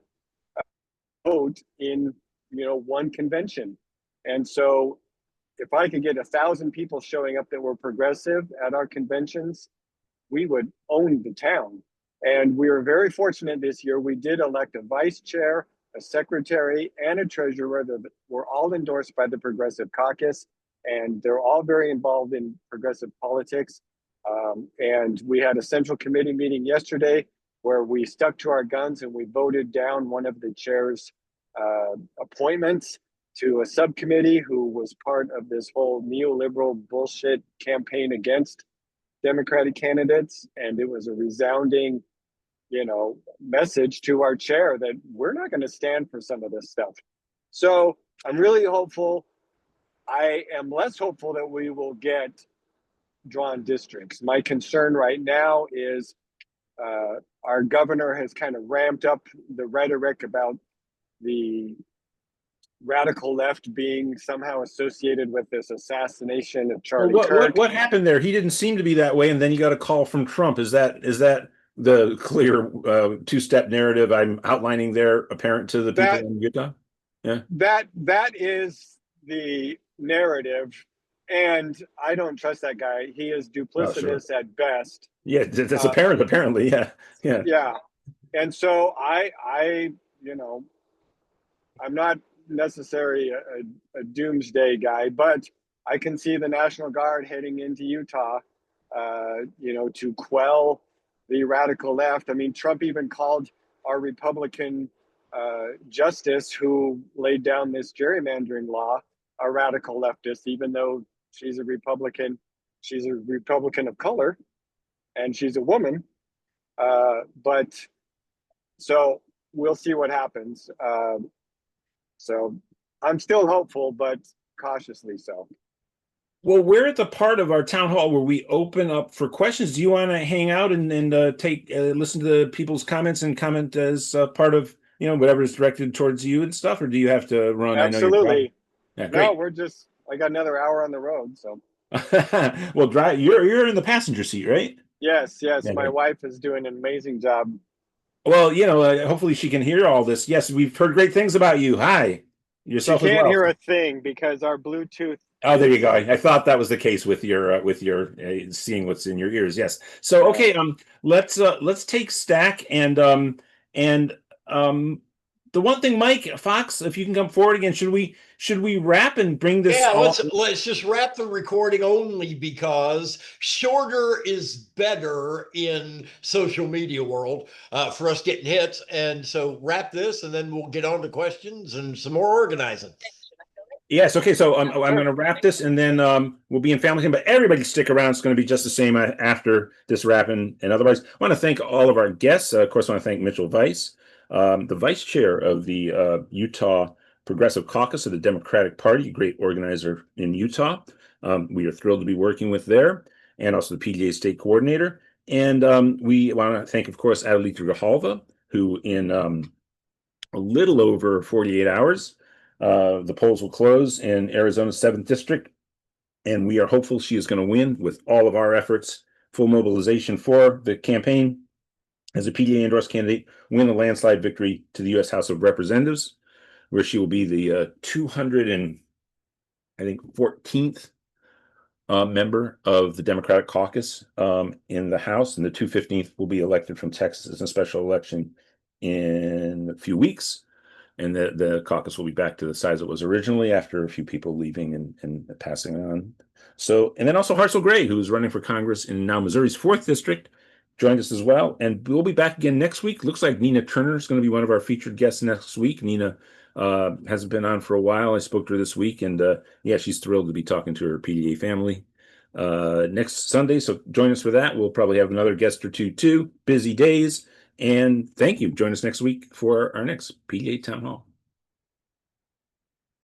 vote in, one convention. And so if I could get 1,000 people showing up that were progressive at our conventions, we would own the town. And we were very fortunate this year. We did elect a vice chair, a secretary, and a treasurer that were all endorsed by the Progressive Caucus. And they're all very involved in progressive politics. And we had a central committee meeting yesterday where we stuck to our guns and we voted down one of the chair's appointments to a subcommittee who was part of this whole neoliberal bullshit campaign against Democratic candidates. And it was a resounding, message to our chair that we're not going to stand for some of this stuff. So I'm really hopeful. I am less hopeful that we will get drawn districts. My concern right now is our governor has kind of ramped up the rhetoric about the radical left being somehow associated with this assassination of Charlie Kirk. What happened there? He didn't seem to be that way, and then you got a call from Trump. Is that the clear two-step narrative I'm outlining there apparent to the people in Utah? Yeah. That is the narrative, and I don't trust that guy. He is duplicitous at best. Yeah, that's apparent. Apparently, yeah. And so I'm not necessarily a doomsday guy, but I can see the National Guard heading into Utah, to quell the radical left. I mean, Trump even called our Republican justice who laid down this gerrymandering law a radical leftist, even though she's a Republican. She's a Republican of color, and she's a woman. But so we'll see what happens. So I'm still hopeful, but cautiously so. Well, we're at the part of our town hall where we open up for questions. Do you want to hang out and listen to people's comments and comment as part of whatever is directed towards you and stuff, or do you have to run? Absolutely. I know you're No, I got another hour on the road, so. Well, drive. You're in the passenger seat, right? Yes. Yeah, My wife is doing an amazing job. Well, hopefully she can hear all this. Yes, we've heard great things about you. Hi, yourself She as can't well. hetake a thing because our Bluetooth. Oh, there you go. I thought that was the case with your seeing what's in your ears. Yes. So okay, let's take Stack and the one thing, Mike Fox, if you can come forward again, should we wrap and bring this? Yeah, let's just wrap the recording only because shorter is better in social media world for us getting hits. And so wrap this, and then we'll get on to questions and some more organizing. Yes. Okay. So I'm going to wrap this, and then we'll be in family time. But everybody stick around. It's going to be just the same after this wrap. And otherwise, I want to thank all of our guests. Of course, I want to thank Mitchell Weiss, the vice chair of the Utah Progressive Caucus of the Democratic Party, a great organizer in Utah. We are thrilled to be working with there, and also the PDA state coordinator. And we want to thank, of course, Adelita Grijalva, who in a little over 48 hours, the polls will close in Arizona's 7th district, and we are hopeful she is going to win with all of our efforts, full mobilization for the campaign as a PDA-endorsed candidate, win a landslide victory to the U.S. House of Representatives, where she will be the 214th member of the Democratic Caucus in the House, and the 215th will be elected from Texas in a special election in a few weeks. And the caucus will be back to the size it was originally after a few people leaving and passing on. So, and then also Hartzell Gray, who is running for Congress in now Missouri's 4th district, joined us as well. And we'll be back again next week. Looks like Nina Turner is going to be one of our featured guests next week. Nina hasn't been on for a while. I spoke to her this week, and she's thrilled to be talking to her PDA family next Sunday. So join us for that. We'll probably have another guest or two too. Busy days. And thank you. Join us next week for our next PDA Town Hall.